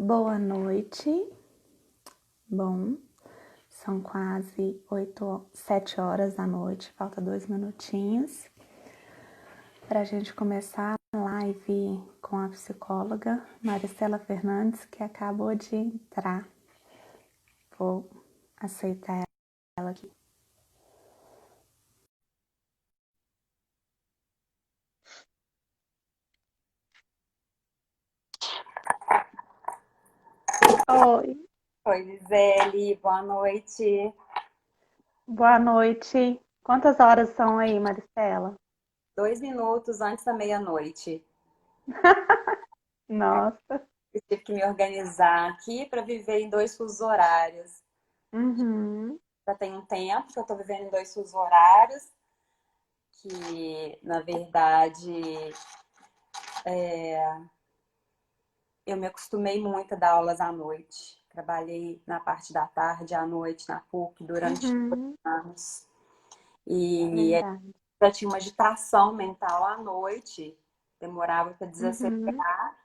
Boa noite. Bom, são quase 7 horas da noite, falta 2 minutinhos para a gente começar a live com a psicóloga Maristela Fernandes, que acabou de entrar. Vou aceitar ela aqui. Oi, Oi, Gisele, boa noite. boa noite. Quantas horas são aí, Maristela? 2 minutos antes da meia-noite. Nossa. Eu tive que me organizar aqui para viver em dois fusos horários. Uhum. Já tem um tempo que eu estou vivendo em dois fusos horários, que na verdade eu me acostumei muito a dar aulas à noite. Trabalhei na parte da tarde, à noite, na PUC durante Uhum. anos. E Verdade. já tinha uma agitação mental à noite, demorava para Uhum. desacelerar.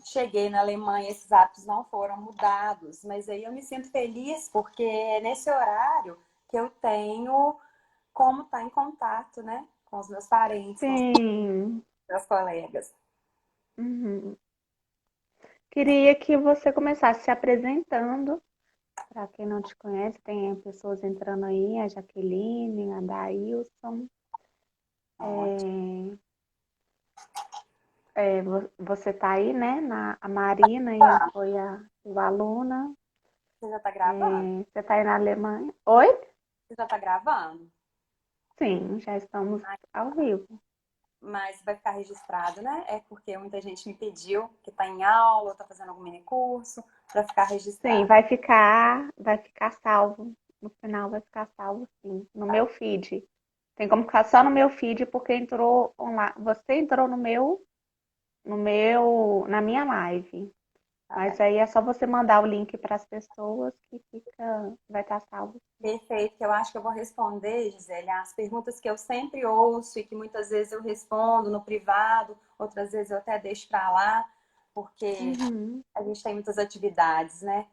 Cheguei na Alemanha, esses hábitos não foram mudados, mas aí eu me sinto feliz porque é nesse horário que eu tenho como estar em contato, né, com os meus parentes, com os Sim. meus colegas. Uhum. Queria que você começasse se apresentando. Para quem não te conhece, tem pessoas entrando aí, a Jaqueline, a Daílson. Ótimo. Você está aí, né? A Marina e foi a sua aluna. Você já está gravando? Você está aí na Alemanha. Oi? Você já está gravando? Sim, já estamos ao vivo. Mas vai ficar registrado, né? É porque muita gente me pediu que está em aula, está fazendo algum mini curso, para ficar Sim, registrado. vai ficar salvo. No final vai ficar salvo, sim, no meu feed. Tem como ficar só no meu feed porque entrou online. Você entrou na minha live. Tá Mas bem. aí é só você mandar o link para as pessoas que vai estar salvo. Perfeito, que eu acho que eu vou responder, Gisele, as perguntas que eu sempre ouço e que muitas vezes eu respondo no privado, outras vezes eu até deixo para lá, porque Uhum, a gente tem muitas atividades, né?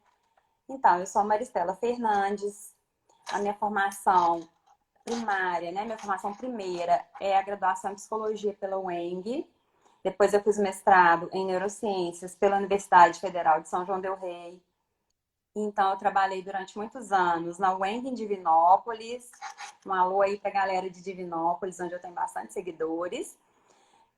Então, eu sou a Maristela Fernandes, a minha formação primária, né? Minha formação primeira é a graduação em psicologia pela UENG. Depois eu fiz mestrado em neurociências pela Universidade Federal de São João del Rei. Então, eu trabalhei durante muitos anos na UENG em Divinópolis. Um alô aí para a galera de Divinópolis, onde eu tenho bastante seguidores.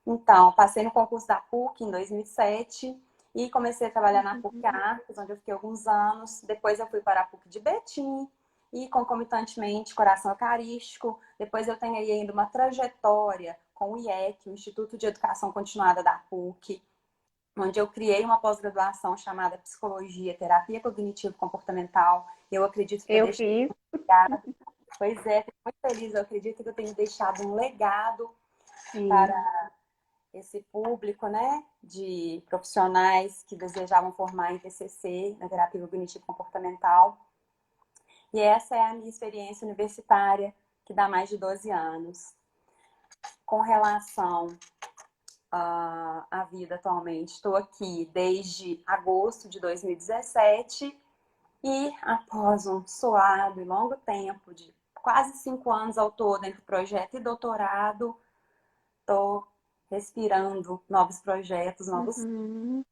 Então, passei no concurso da PUC em 2007 e comecei a trabalhar na PUC uhum, Arcos, onde eu fiquei alguns anos. Depois eu fui para a PUC de Betim e, concomitantemente, Coração Eucarístico. Depois eu tenho aí ainda uma trajetória com o IEC, o Instituto de Educação Continuada da PUC, onde eu criei uma pós-graduação chamada Psicologia, Terapia Cognitivo-Comportamental. Eu acredito que eu eu deixei fiz. um legado. Pois é, fico muito feliz. Eu acredito que eu tenho deixado um legado Sim, para esse público, né, de profissionais que desejavam formar em TCC, na terapia cognitivo-comportamental. E essa é a minha experiência universitária, que dá mais de 12 anos. Com relação à vida atualmente, estou aqui desde agosto de 2017 e após um suado e longo tempo de quase 5 anos ao todo entre projeto e doutorado, estou respirando novos projetos, novos. uhum,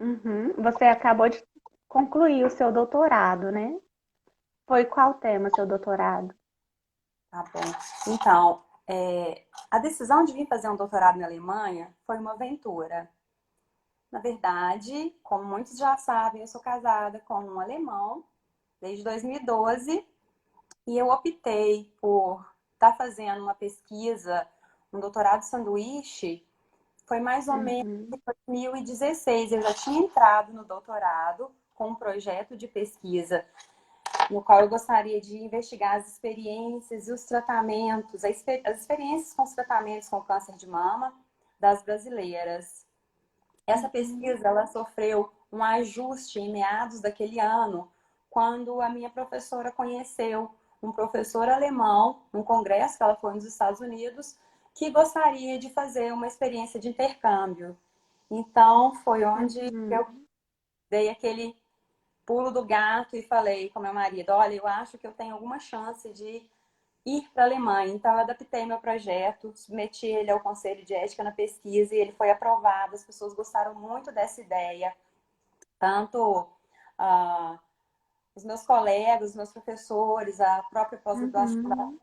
uhum. Você acabou de concluir o seu doutorado, né? Foi qual tema, seu doutorado? Tá bom. Então, a decisão de vir fazer um doutorado na Alemanha foi uma aventura. Na verdade, como muitos já sabem, eu sou casada com um alemão desde 2012 e eu optei por estar fazendo uma pesquisa, um doutorado sanduíche, foi mais ou menos Uhum, em 2016. Eu já tinha entrado no doutorado com um projeto de pesquisa no qual eu gostaria de investigar as experiências e os tratamentos, as experiências com os tratamentos com câncer de mama das brasileiras. Essa uhum, pesquisa ela sofreu um ajuste em meados daquele ano, quando a minha professora conheceu um professor alemão, num congresso que ela foi nos Estados Unidos, que gostaria de fazer uma experiência de intercâmbio. Então, foi onde eu Uhum. dei aquele pulo do gato e falei com meu marido, olha, eu acho que eu tenho alguma chance de ir para a Alemanha. Então, eu adaptei meu projeto, submeti ele ao Conselho de Ética na pesquisa e ele foi aprovado. As pessoas gostaram muito dessa ideia. Tanto ah, os meus colegas, os meus professores, a própria pós-graduação da Uhum.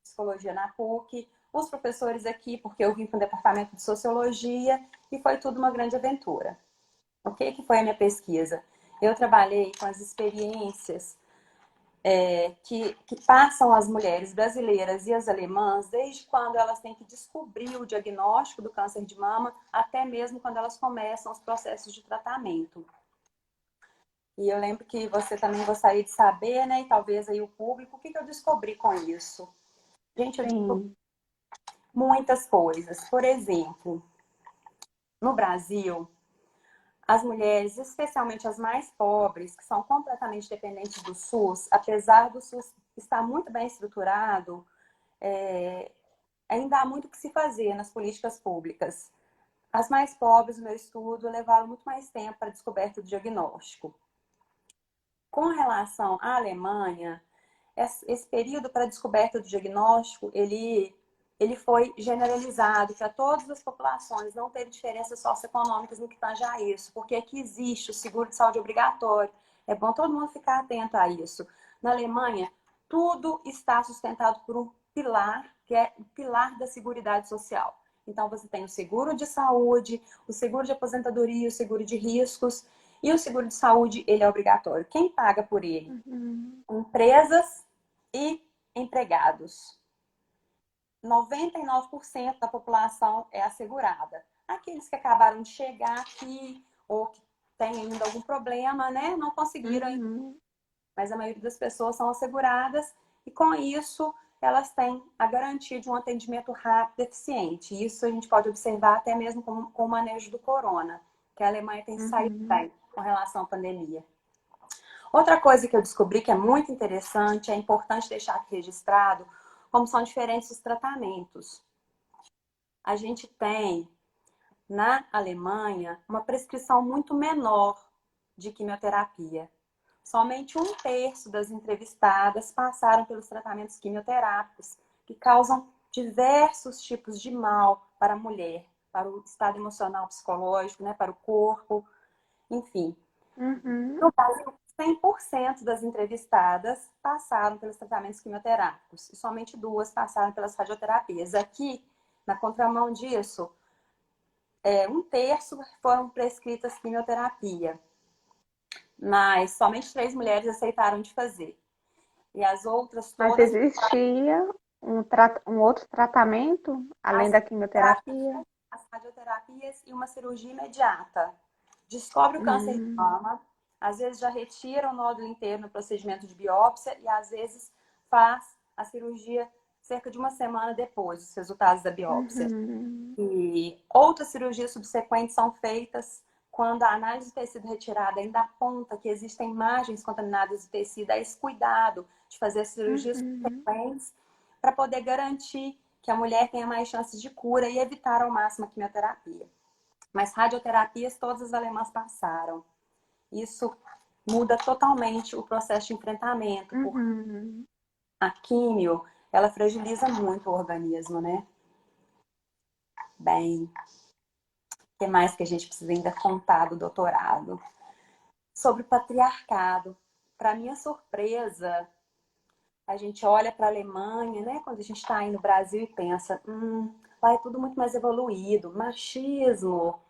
psicologia na PUC, os professores aqui, porque eu vim para o departamento de sociologia e foi tudo uma grande aventura. O que que foi a minha pesquisa? Eu trabalhei com as experiências que passam as mulheres brasileiras e as alemãs desde quando elas têm que descobrir o diagnóstico do câncer de mama até mesmo quando elas começam os processos de tratamento. E eu lembro que você também gostaria de saber, né, e talvez aí o público, o que que eu descobri com isso? Gente, eu descobri Sim. muitas coisas. Por exemplo, no Brasil, as mulheres, especialmente as mais pobres, que são completamente dependentes do SUS, apesar do SUS estar muito bem estruturado, é, ainda há muito o que se fazer nas políticas públicas. As mais pobres, no meu estudo, levaram muito mais tempo para a descoberta do diagnóstico. Com relação à Alemanha, esse período para a descoberta do diagnóstico, ele foi generalizado para todas as populações, não teve diferenças socioeconômicas no que tange a isso, porque aqui existe o seguro de saúde obrigatório. É bom todo mundo ficar atento a isso. Na Alemanha, tudo está sustentado por um pilar, que é o pilar da Seguridade Social. Então, você tem o seguro de saúde, o seguro de aposentadoria, o seguro de riscos, e o seguro de saúde, ele é obrigatório. Quem paga por ele? Uhum. Empresas e empregados. 99% da população é assegurada. Aqueles que acabaram de chegar aqui ou que têm ainda algum problema, né, não conseguiram, Uhum. mas a maioria das pessoas são asseguradas e com isso elas têm a garantia de um atendimento rápido e eficiente. Isso a gente pode observar até mesmo com o manejo do corona, que a Alemanha tem saído Uhum. bem com relação à pandemia. Outra coisa que eu descobri que é muito interessante, é importante deixar aqui registrado, como são diferentes os tratamentos. A gente tem, na Alemanha, uma prescrição muito menor de quimioterapia. Somente 1/3 das entrevistadas passaram pelos tratamentos quimioterápicos, que causam diversos tipos de mal para a mulher, para o estado emocional, psicológico, né, para o corpo, enfim. Uhum. No Brasil, 100% das entrevistadas passaram pelos tratamentos quimioterápicos e somente 2 passaram pelas radioterapias. Aqui, na contramão disso, 1/3 foram prescritas quimioterapia, mas somente 3 mulheres aceitaram de fazer. E as outras Mas todas, existia um outro tratamento além as da quimioterapias, quimioterapia? as radioterapias e uma cirurgia imediata. Descobre o câncer de Hum. mama, às vezes já retira o nódulo inteiro no procedimento de biópsia e às vezes faz a cirurgia cerca de uma semana depois dos resultados da biópsia. Uhum. E outras cirurgias subsequentes são feitas quando a análise do tecido retirada ainda aponta que existem imagens contaminadas do tecido. Há esse cuidado de fazer cirurgias Uhum. subsequentes para poder garantir que a mulher tenha mais chances de cura e evitar ao máximo a quimioterapia. Mas radioterapias todas as alemãs passaram. Isso muda totalmente o processo de enfrentamento, porque Uhum. a químio, ela fragiliza muito o organismo, né? Bem, o que mais que a gente precisa ainda contar do doutorado? Sobre o patriarcado. Para minha surpresa, a gente olha para a Alemanha, né? Quando a gente está aí no Brasil e pensa, lá é tudo muito mais evoluído, machismo,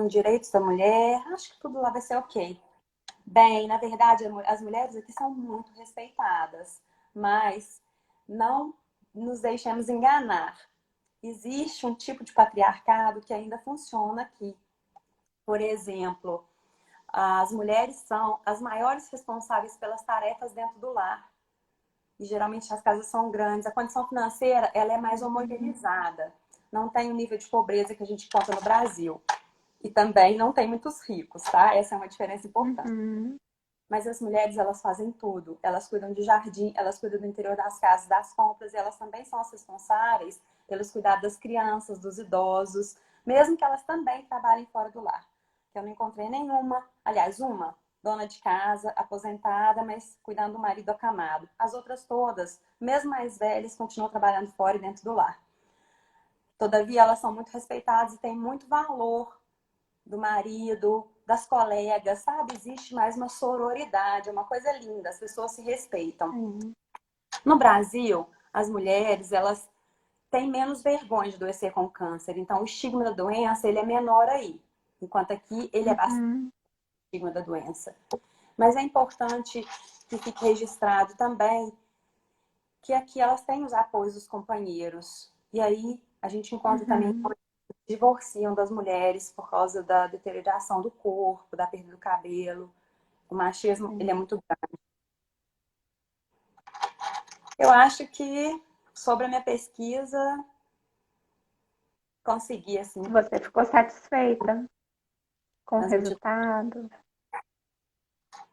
direitos da mulher, acho que tudo lá vai ser ok. Bem, na verdade, as mulheres aqui são muito respeitadas, mas não nos deixemos enganar. Existe um tipo de patriarcado que ainda funciona aqui. Por exemplo, as mulheres são as maiores responsáveis pelas tarefas dentro do lar. E geralmente as casas são grandes. A condição financeira, ela é mais Uhum. homogeneizada. Não tem o nível de pobreza que a gente conta no Brasil. E também não tem muitos ricos, tá? Essa é uma diferença importante. Uhum. Mas as mulheres, elas fazem tudo. Elas cuidam de jardim, elas cuidam do interior das casas, das compras, e elas também são as responsáveis pelos cuidados das crianças, dos idosos. mesmo que elas também trabalhem fora do lar. Eu não encontrei nenhuma, aliás, uma dona de casa, aposentada, mas cuidando do marido acamado. As outras todas, mesmo mais velhas, continuam trabalhando fora e dentro do lar. Todavia, elas são muito respeitadas e têm muito valor do marido, das colegas, sabe? Existe mais uma sororidade, é uma coisa linda, as pessoas se respeitam. Sim. No Brasil, as mulheres, elas têm menos vergonha de adoecer com câncer, então o estigma da doença, ele é menor aí, enquanto aqui ele é bastante Uhum. estigma da doença. Mas é importante que fique registrado também que aqui elas têm os apoios dos companheiros. E aí a gente encontra também Uhum. divorciam das mulheres por causa da deterioração do corpo, da perda do cabelo. O machismo, ele é Sim. muito grande. Eu acho que sobre a minha pesquisa, consegui, assim, Você ficou satisfeita com o transmitir. resultado?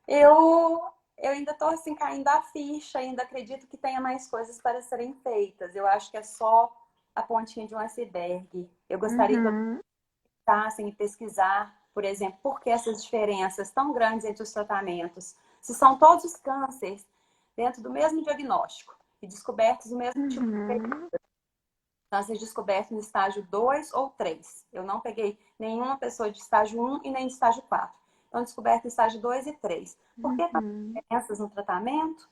Eu ainda estou assim, caindo a ficha, ainda acredito que tenha mais coisas para serem feitas. Eu acho que é só a pontinha de um iceberg. Eu gostaria que Uhum. tentassem pesquisar, por exemplo, por que essas diferenças tão grandes entre os tratamentos. Se são todos os cânceres dentro do mesmo diagnóstico e descobertos no mesmo tipo de Uhum. câncer descoberto no estágio 2 ou 3. Eu não peguei nenhuma pessoa de estágio 1 e nem de estágio 4. Então, descoberto no estágio 2 e 3. Por que tantas Uhum. diferenças no tratamento?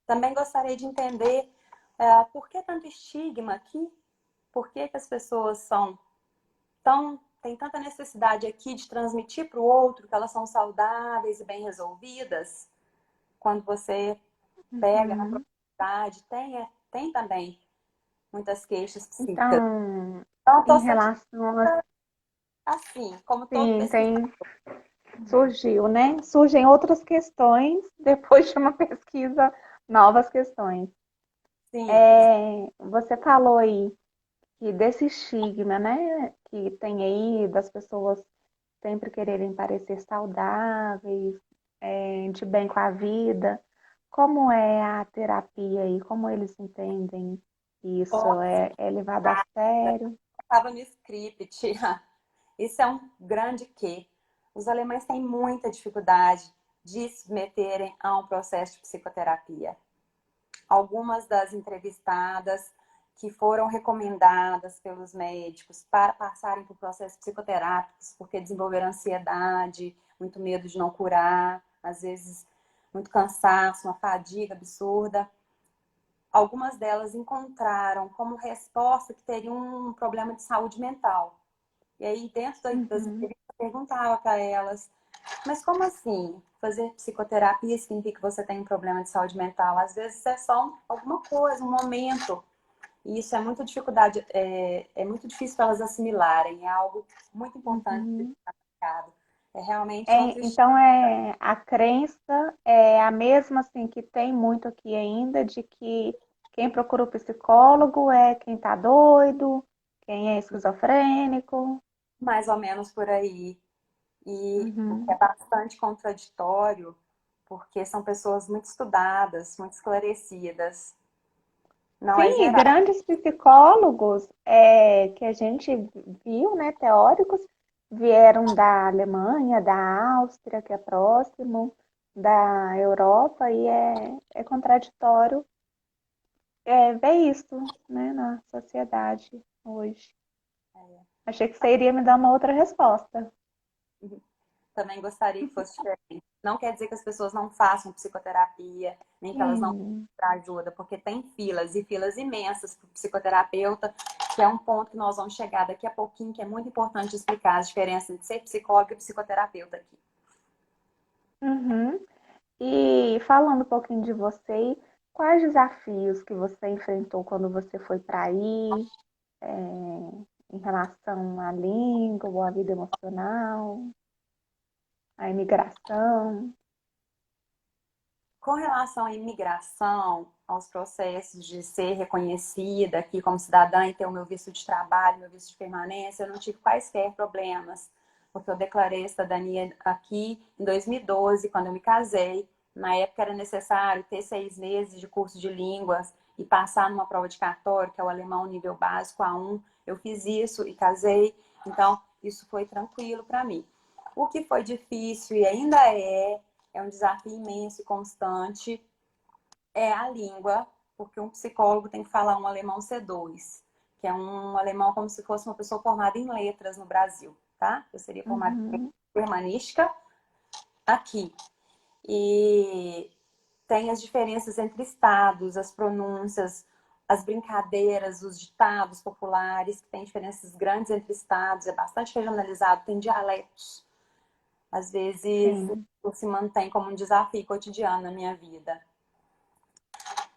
Também gostaria de entender por que tanto estigma aqui? Por que as pessoas são tem tanta necessidade aqui de transmitir para o outro que elas são saudáveis e bem resolvidas? Quando você pega na Uhum. propriedade, tem também muitas queixas psíquicas. Então, Então, em estou relação a, assim, como todo sim, pesquisador. surgiu, né? Surgem outras questões depois de uma pesquisa, novas questões. Sim, Você falou aí que desse estigma, né, que tem aí das pessoas sempre quererem parecer saudáveis, de bem com a vida. Como é a terapia aí? Como eles entendem isso? É levado a sério? estava no script. Isso é um grande quê. Os alemães têm muita dificuldade de se submeterem a um processo de psicoterapia. Algumas das entrevistadas que foram recomendadas pelos médicos para passarem por processos psicoterápicos porque desenvolveram ansiedade, muito medo de não curar, às vezes muito cansaço, uma fadiga absurda. Algumas delas encontraram como resposta que teriam um problema de saúde mental. E aí, dentro das Uhum, entrevistas, eu perguntava para elas: mas como assim? Fazer psicoterapia significa que você tem um problema de saúde mental? Às vezes é só alguma coisa, um momento. E isso é muito dificuldade, é muito difícil para elas assimilarem. É algo muito importante para uhum. o mercado. É realmente outro estilo. Então, a crença é a mesma assim que tem muito aqui ainda, de que quem procura o psicólogo é quem está doido, quem é esquizofrênico. Mais ou menos por aí. E o que é Uhum. bastante contraditório, porque são pessoas muito estudadas, muito esclarecidas. Não é Sim, e geral. grandes psicólogos que a gente viu, né, teóricos, vieram da Alemanha, da Áustria, que é próximo, da Europa, e é contraditório ver isso, né, na sociedade hoje. Achei que você iria me dar uma outra resposta. Também gostaria que fosse diferente. Não quer dizer que as pessoas não façam psicoterapia, nem que elas não Sim. para ajuda, porque tem filas e filas imensas para o psicoterapeuta, que é um ponto que nós vamos chegar daqui a pouquinho, que é muito importante explicar a diferença entre ser psicólogo e psicoterapeuta aqui. Uhum. E falando um pouquinho de você, quais desafios que você enfrentou quando você foi para aí? Em relação à língua, à vida emocional, à imigração. Com relação à imigração, aos processos de ser reconhecida aqui como cidadã e ter o meu visto de trabalho, meu visto de permanência, eu não tive quaisquer problemas, porque eu declarei a cidadania aqui em 2012, quando eu me casei. Na época era necessário ter 6 meses de curso de línguas e passar numa prova de cartório, que é o alemão nível básico A1. eu fiz isso e casei. Então, isso foi tranquilo para mim. O que foi difícil e ainda é um desafio imenso e constante, é a língua, porque um psicólogo tem que falar um alemão C2, que é um alemão como se fosse uma pessoa formada em letras no Brasil, tá? Eu seria formada em germanística aqui. E tem as diferenças entre estados, as pronúncias, as brincadeiras, os ditados populares, que tem diferenças grandes entre estados, é bastante regionalizado, tem dialetos. Às vezes, Sim. isso se mantém como um desafio cotidiano na minha vida.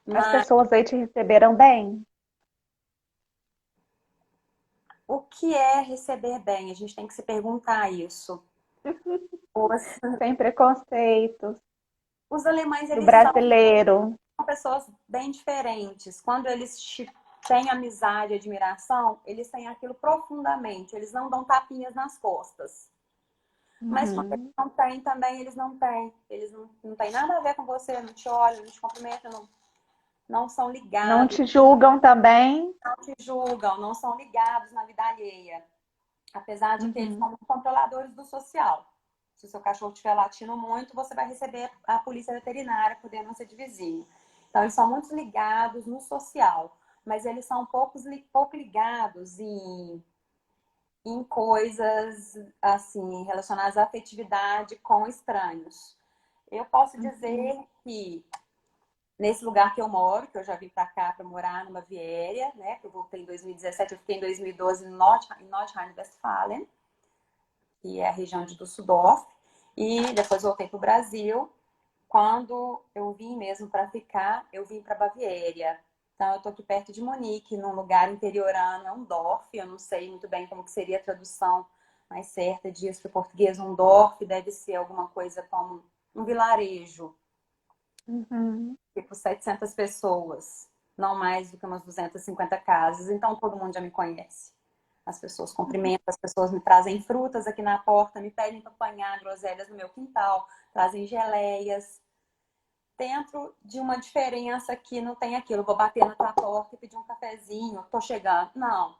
As Mas pessoas aí te receberam bem? o que é receber bem? A gente tem que se perguntar isso. Os, Sem preconceitos, os alemães, do eles brasileiro. são pessoas bem diferentes. Quando eles têm amizade, admiração, eles têm aquilo profundamente. Eles não dão tapinhas nas costas. Mas quando eles Uhum. não têm também, eles não têm. Eles não têm nada a ver com você, não te olham, não te cumprimentam, não são Não ligados, te julgam também? não te julgam, não são ligados na vida alheia. Apesar de que eles Uhum. são controladores do social. Se o seu cachorro estiver latindo muito, você vai receber a polícia veterinária por denúncia de vizinho. Então, eles são muito ligados no social, mas eles são pouco ligados em coisas assim relacionadas à afetividade com estranhos. Eu posso Uhum. dizer que nesse lugar que eu moro, que eu já vim para cá para morar numa Baviera, né? Que eu voltei em 2017, eu fiquei em 2012 em Nordrhein-Westfalen, que é a região de Düsseldorf, e depois voltei para o Brasil. Quando eu vim mesmo para ficar, eu vim para Baviera. Então, eu estou aqui perto de Munique, num lugar interiorano, é um Dorf. Eu não sei muito bem como que seria a tradução mais certa disso para o português. Um Dorf deve ser alguma coisa como um vilarejo, Uhum. tipo 700 pessoas, não mais do que umas 250 casas. Então, todo mundo já me conhece. As pessoas cumprimentam, as pessoas me trazem frutas aqui na porta, me pedem para apanhar groselhas no meu quintal, trazem geleias. Dentro de uma diferença que não tem aquilo, vou bater na tua porta e pedir um cafezinho, tô chegando. Não.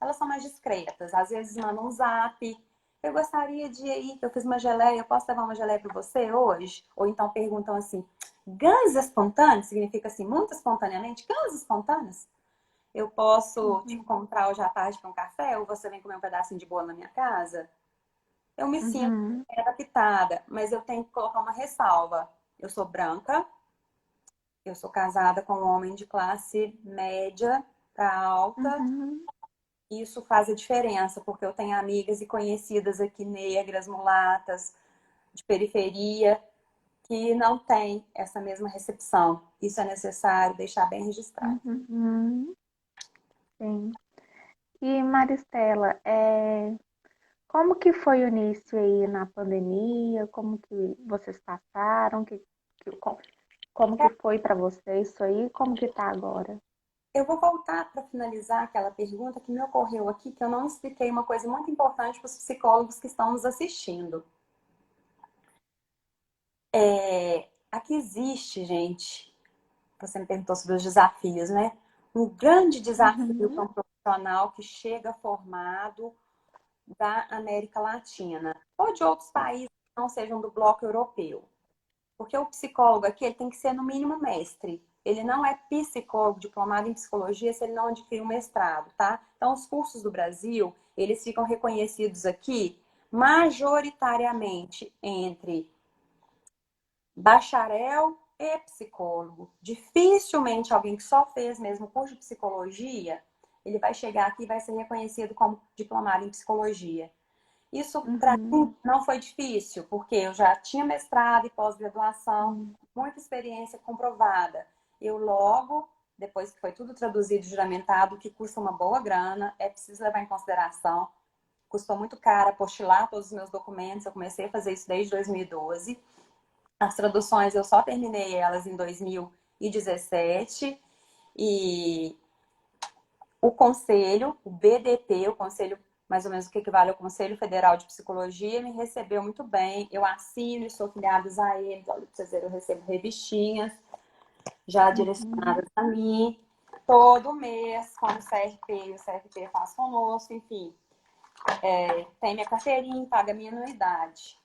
Elas são mais discretas. Às vezes mandam um zap. Eu gostaria de ir aí, que eu fiz uma geleia, eu posso levar uma geleia para você hoje? Ou então perguntam assim, gans espontâneos? Significa assim, muito espontaneamente? Gans espontâneos? Eu posso te Uhum. encontrar hoje à tarde para um café? Ou você vem comer um pedacinho de bolo na minha casa? Eu me sinto Uhum. adaptada, mas eu tenho que colocar uma ressalva. Eu sou branca, eu sou casada com um homem de classe média para alta. Uhum. Isso faz a diferença, porque eu tenho amigas e conhecidas aqui negras, mulatas, de periferia, que não têm essa mesma recepção. Isso é necessário deixar bem registrado. Uhum. Sim. E Maristela, como que foi o início aí na pandemia? Como que vocês passaram? Como que foi para vocês isso aí? Como que tá agora? Eu vou voltar para finalizar aquela pergunta que me ocorreu aqui, que eu não expliquei uma coisa muito importante para os psicólogos que estão nos assistindo. Aqui existe, gente, você me perguntou sobre os desafios, né? Um grande desafio para Uhum. um profissional que chega formado da América Latina ou de outros países que não sejam do bloco europeu. Porque o psicólogo aqui ele tem que ser, no mínimo, mestre. Ele não é psicólogo diplomado em psicologia se ele não adquirir um mestrado, tá? Então, os cursos do Brasil, eles ficam reconhecidos aqui majoritariamente entre bacharel e psicólogo. Dificilmente alguém que só fez mesmo curso de psicologia, ele vai chegar aqui e vai ser reconhecido como diplomado em psicologia. Isso para Uhum. mim não foi difícil, porque eu já tinha mestrado e pós-graduação, Sim. muita experiência comprovada. Eu logo, depois que foi tudo traduzido e juramentado, que custa uma boa grana, é preciso levar em consideração. Custou muito caro apostilar todos os meus documentos, eu comecei a fazer isso desde 2012. As traduções eu só terminei elas em 2017 e o conselho, o BDP, o conselho mais ou menos o que equivale ao Conselho Federal de Psicologia, me recebeu muito bem. Eu assino e sou filiados a eles. Olha, pra vocês verem, eu recebo revistinhas já Uhum. direcionadas a mim. todo mês, com o CRP, o CRP faz conosco, enfim. Tem minha carteirinha, paga minha anuidade.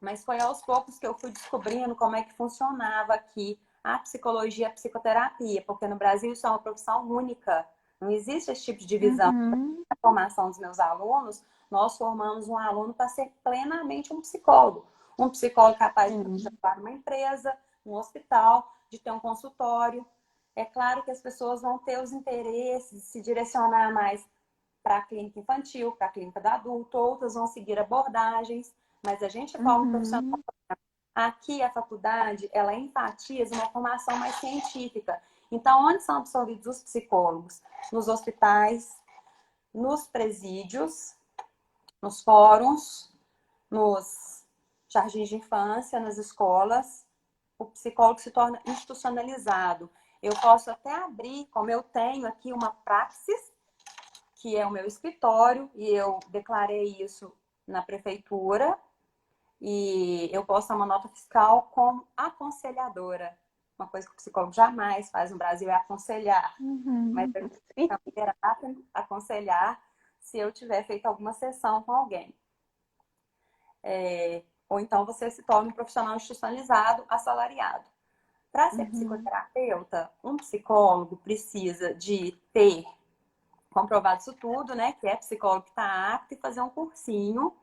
Mas foi aos poucos que eu fui descobrindo como é que funcionava aqui a psicologia e a psicoterapia, porque no Brasil isso é uma profissão única. Não existe esse tipo de divisão. Uhum. Na formação dos meus alunos, nós formamos um aluno para ser plenamente um psicólogo. Um psicólogo capaz de Sim. trabalhar numa empresa, num hospital, de ter um consultório. É claro que as pessoas vão ter os interesses, se direcionar mais para a clínica infantil, para a clínica do adulto, outras vão seguir abordagens, mas a gente forma um profissional. Uhum. Aqui a faculdade, ela enfatiza uma formação mais científica. Então, onde são absorvidos os psicólogos? Nos hospitais, nos presídios, nos fóruns, nos jardins de infância, nas escolas. O psicólogo se torna institucionalizado. Eu posso até abrir, como eu tenho aqui uma praxis, que é o meu escritório, e eu declarei isso na prefeitura, e eu posso dar uma nota fiscal como aconselhadora. Uma coisa que o psicólogo jamais faz no Brasil é aconselhar. Mas Uhum. eu Sim. também aconselhar se eu tiver feito alguma sessão com alguém. Ou então você se torna um profissional institucionalizado, assalariado. Para ser Uhum. psicoterapeuta, um psicólogo precisa de ter comprovado isso tudo, né? Que é psicólogo que está apto e fazer um cursinho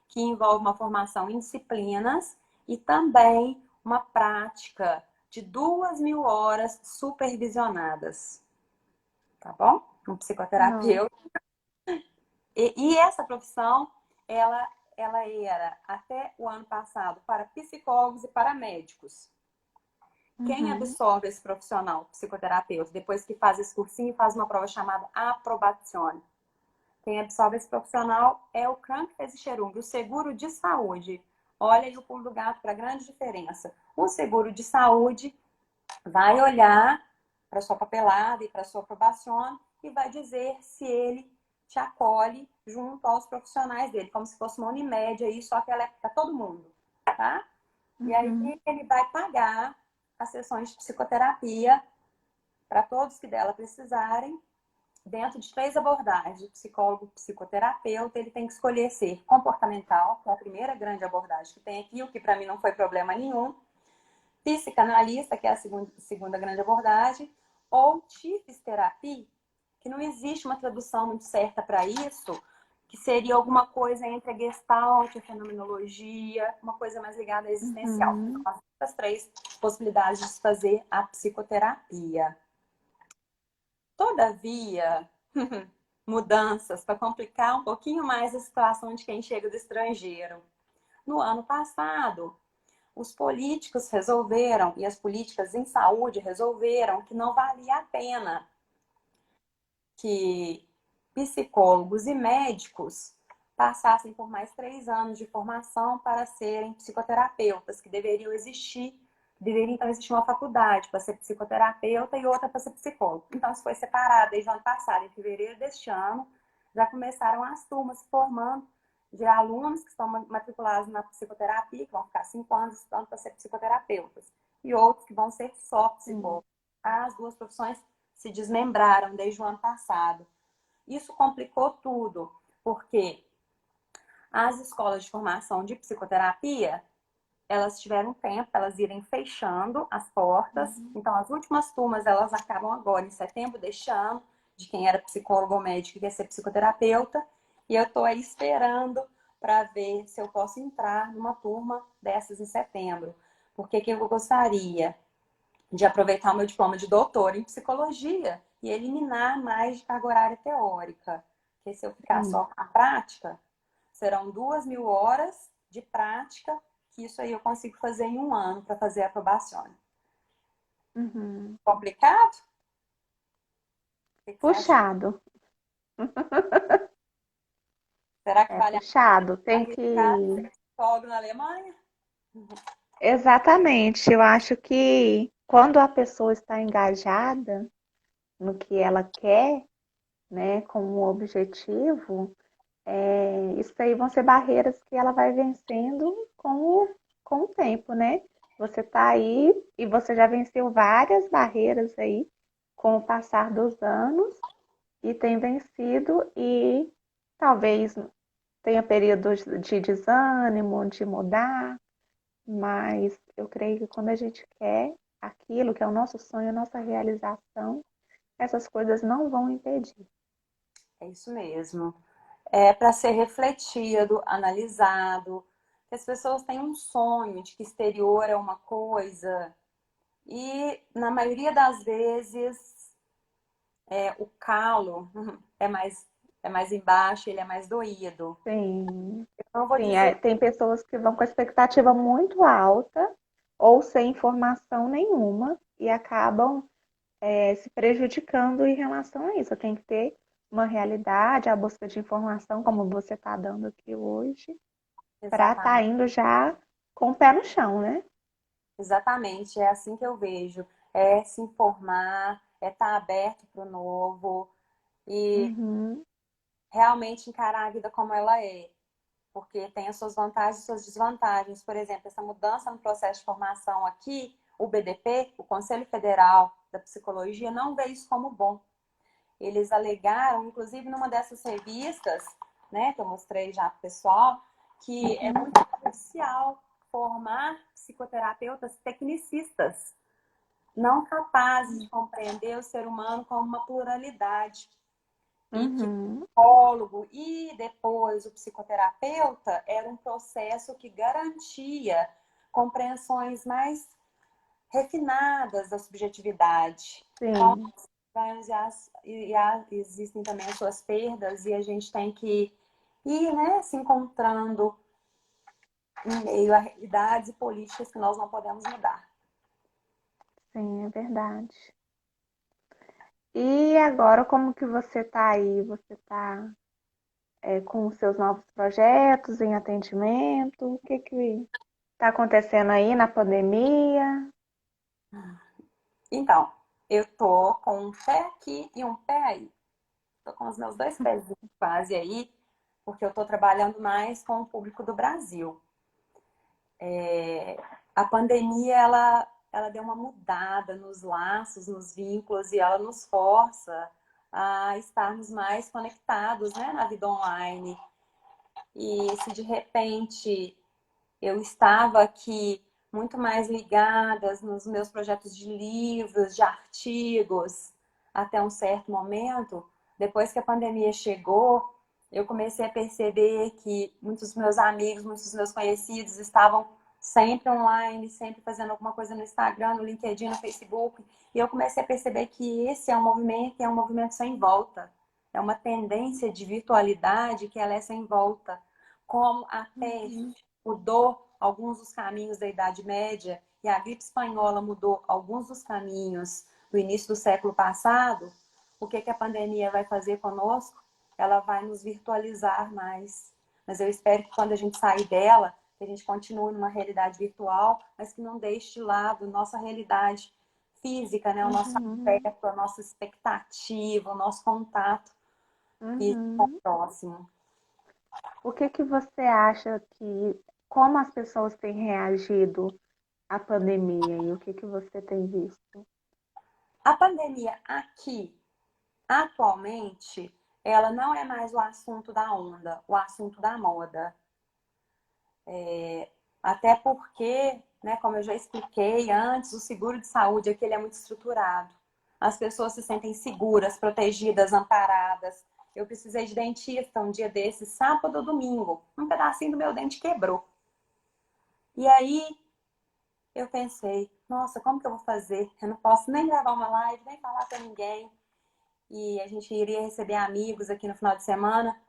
que envolve uma formação em disciplinas e também uma prática de 2.000 horas supervisionadas, tá bom? Um Não. psicoterapeuta. E essa profissão, ela era até o ano passado para psicólogos e para médicos. Quem Uhum. absorve esse profissional, psicoterapeuta, depois que faz esse cursinho, faz uma prova chamada aprobazione. Quem absorve esse profissional é o Krankenversicherung, o seguro de saúde. Olha aí o pulo do gato para a grande diferença. O seguro de saúde vai olhar para sua papelada e para sua aprovação e vai dizer se ele te acolhe junto aos profissionais dele, como se fosse uma Unimed aí, só que ela é para todo mundo, tá? E aí Uhum. ele vai pagar as sessões de psicoterapia para todos que dela precisarem, dentro de 3 abordagens, o psicólogo, psicoterapeuta, ele tem que escolher ser comportamental, que é a primeira grande abordagem que tem aqui, o que para mim não foi problema nenhum, psicanalista, que é a segunda grande abordagem, ou tifisterapia, que não existe uma tradução muito certa para isso, que seria alguma coisa entre a Gestalt e a fenomenologia, uma coisa mais ligada à existencial. Uhum. São as 3 possibilidades de se fazer a psicoterapia. Todavia, mudanças para complicar um pouquinho mais a situação de quem chega do estrangeiro. No ano passado, os políticos resolveram, e as políticas em saúde resolveram, que não valia a pena que psicólogos e médicos passassem por mais 3 anos de formação para serem psicoterapeutas, que deveriam existir, deveria então existir uma faculdade para ser psicoterapeuta e outra para ser psicólogo. Então isso foi separado desde o ano passado, em fevereiro deste ano, já começaram as turmas se formando de alunos que estão matriculados na psicoterapia, que vão ficar 5 anos estudando para ser psicoterapeutas, e outros que vão ser só Sim. psicólogos. As 2 profissões se desmembraram desde o ano passado. Isso complicou tudo, porque as escolas de formação de psicoterapia, elas tiveram tempo, elas irem fechando as portas. Uhum. Então, as últimas turmas, elas acabam agora, em setembro deste ano, de quem era psicólogo ou médico e quer ser psicoterapeuta. E eu estou aí esperando para ver se eu posso entrar numa turma dessas em setembro. Porque que eu gostaria de aproveitar o meu diploma de doutor em psicologia e eliminar mais de carga horária teórica. Porque se eu ficar Sim. só com a prática, serão 2.000 horas de prática, que isso aí eu consigo fazer em 1 ano para fazer a aprovação. Uhum. Complicado? O que você acha? Puxado. Será que É vale a puxado. pena Tem que. arriscar ser psicólogo na Alemanha? Exatamente. Eu acho que quando a pessoa está engajada no que ela quer, né, com um objetivo, isso aí vão ser barreiras que ela vai vencendo com o tempo, né? Você está aí e você já venceu várias barreiras aí, com o passar dos anos e tem vencido e talvez tenha períodos de desânimo, de mudar, mas eu creio que quando a gente quer aquilo que é o nosso sonho, a nossa realização, essas coisas não vão impedir. É isso mesmo. É para ser refletido, analisado. Que as pessoas têm um sonho de que exterior é uma coisa e, na maioria das vezes, o calo é mais embaixo, ele é mais doído. Sim, Eu não vou sim, dizer tem pessoas que vão com a expectativa muito alta ou sem informação nenhuma e acabam se prejudicando em relação a isso. Tem que ter uma realidade, a busca de informação, como você está dando aqui hoje, para estar exatamente, indo já com o pé no chão, né? exatamente, é assim que eu vejo. É se informar, é estar aberto para o novo e Uhum, realmente encarar a vida como ela é. Porque tem as suas vantagens e suas desvantagens. Por exemplo, essa mudança no processo de formação aqui, o BDP, o Conselho Federal da Psicologia, não vê isso como bom. Eles alegaram, inclusive numa dessas revistas, né, que eu mostrei já para o pessoal, que é uhum, muito crucial formar psicoterapeutas tecnicistas, não capazes de compreender o ser humano como uma pluralidade. E que uhum, o psicólogo e depois o psicoterapeuta era um processo que garantia compreensões mais refinadas da subjetividade. Com sim, os ganhos existem também as suas perdas e a gente tem que ir, né, se encontrando em meio a realidades e políticas que nós não podemos mudar. sim, é verdade. E agora, como que você está aí? Você está com os seus novos projetos em atendimento? O que que está acontecendo aí na pandemia? Então, eu tô com um pé aqui e um pé aí. Tô com os meus dois pés quase aí, porque eu tô trabalhando mais com o público do Brasil. A pandemia, ela deu uma mudada nos laços, nos vínculos, e ela nos força a estarmos mais conectados, né, na vida online. E se de repente eu estava aqui muito mais ligadas nos meus projetos de livros, de artigos, até um certo momento, depois que a pandemia chegou, eu comecei a perceber que muitos dos meus amigos, muitos dos meus conhecidos estavam sempre online, sempre fazendo alguma coisa no Instagram, no LinkedIn, no Facebook, e eu comecei a perceber que esse é um movimento sem volta. É uma tendência de virtualidade que ela é sem volta. Como a Uhum, peste mudou alguns dos caminhos da Idade Média e a gripe espanhola mudou alguns dos caminhos do início do século passado, o que a pandemia vai fazer conosco? Ela vai nos virtualizar mais. Mas eu espero que quando a gente sair dela, que a gente continue numa realidade virtual, mas que não deixe de lado nossa realidade física, né? O nosso uhum, afeto, a nossa expectativa, o nosso contato físico com o uhum. próximo. O que que você acha que, como as pessoas têm reagido à pandemia e o que que você tem visto? A pandemia aqui, atualmente, ela não é mais o assunto da onda, o assunto da moda. Até porque, né, como eu já expliquei antes, o seguro de saúde aqui ele é muito estruturado. As pessoas se sentem seguras, protegidas, amparadas. Eu precisei de dentista um dia desses, sábado ou domingo. Um pedacinho do meu dente quebrou. E aí eu pensei, nossa, como que eu vou fazer? Eu não posso nem gravar uma live, nem falar para ninguém. E a gente iria receber amigos aqui no final de semana.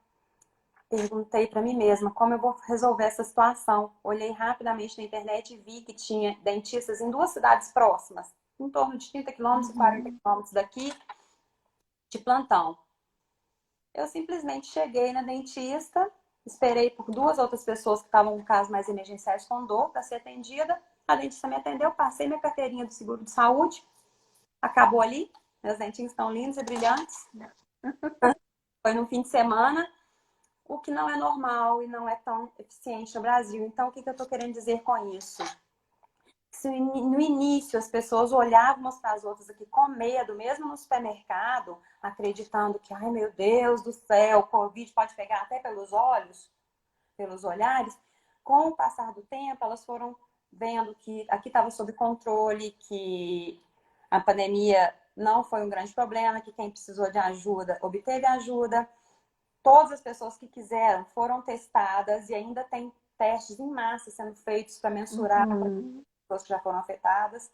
Perguntei para mim mesma como eu vou resolver essa situação. Olhei rapidamente na internet e vi que tinha dentistas em duas cidades próximas, em torno de 30 quilômetros e 40 Uhum, quilômetros daqui, de plantão. Eu simplesmente cheguei na dentista, esperei por duas outras pessoas que estavam com casos mais emergenciais com dor para ser atendida. A dentista me atendeu, passei minha carteirinha do seguro de saúde, acabou ali. Meus dentinhos estão lindos e brilhantes. Foi no fim de semana, o que não é normal e não é tão eficiente no Brasil. Então, o que eu estou querendo dizer com isso? se no início as pessoas olhavam umas para as outras aqui com medo, mesmo no supermercado, acreditando que, ai meu Deus do céu, o Covid pode pegar até pelos olhos, pelos olhares, com o passar do tempo, elas foram vendo que aqui estava sob controle, que a pandemia não foi um grande problema, que quem precisou de ajuda obteve ajuda. Todas as pessoas que quiseram foram testadas e ainda tem testes em massa sendo feitos para mensurar as pessoas que já foram afetadas.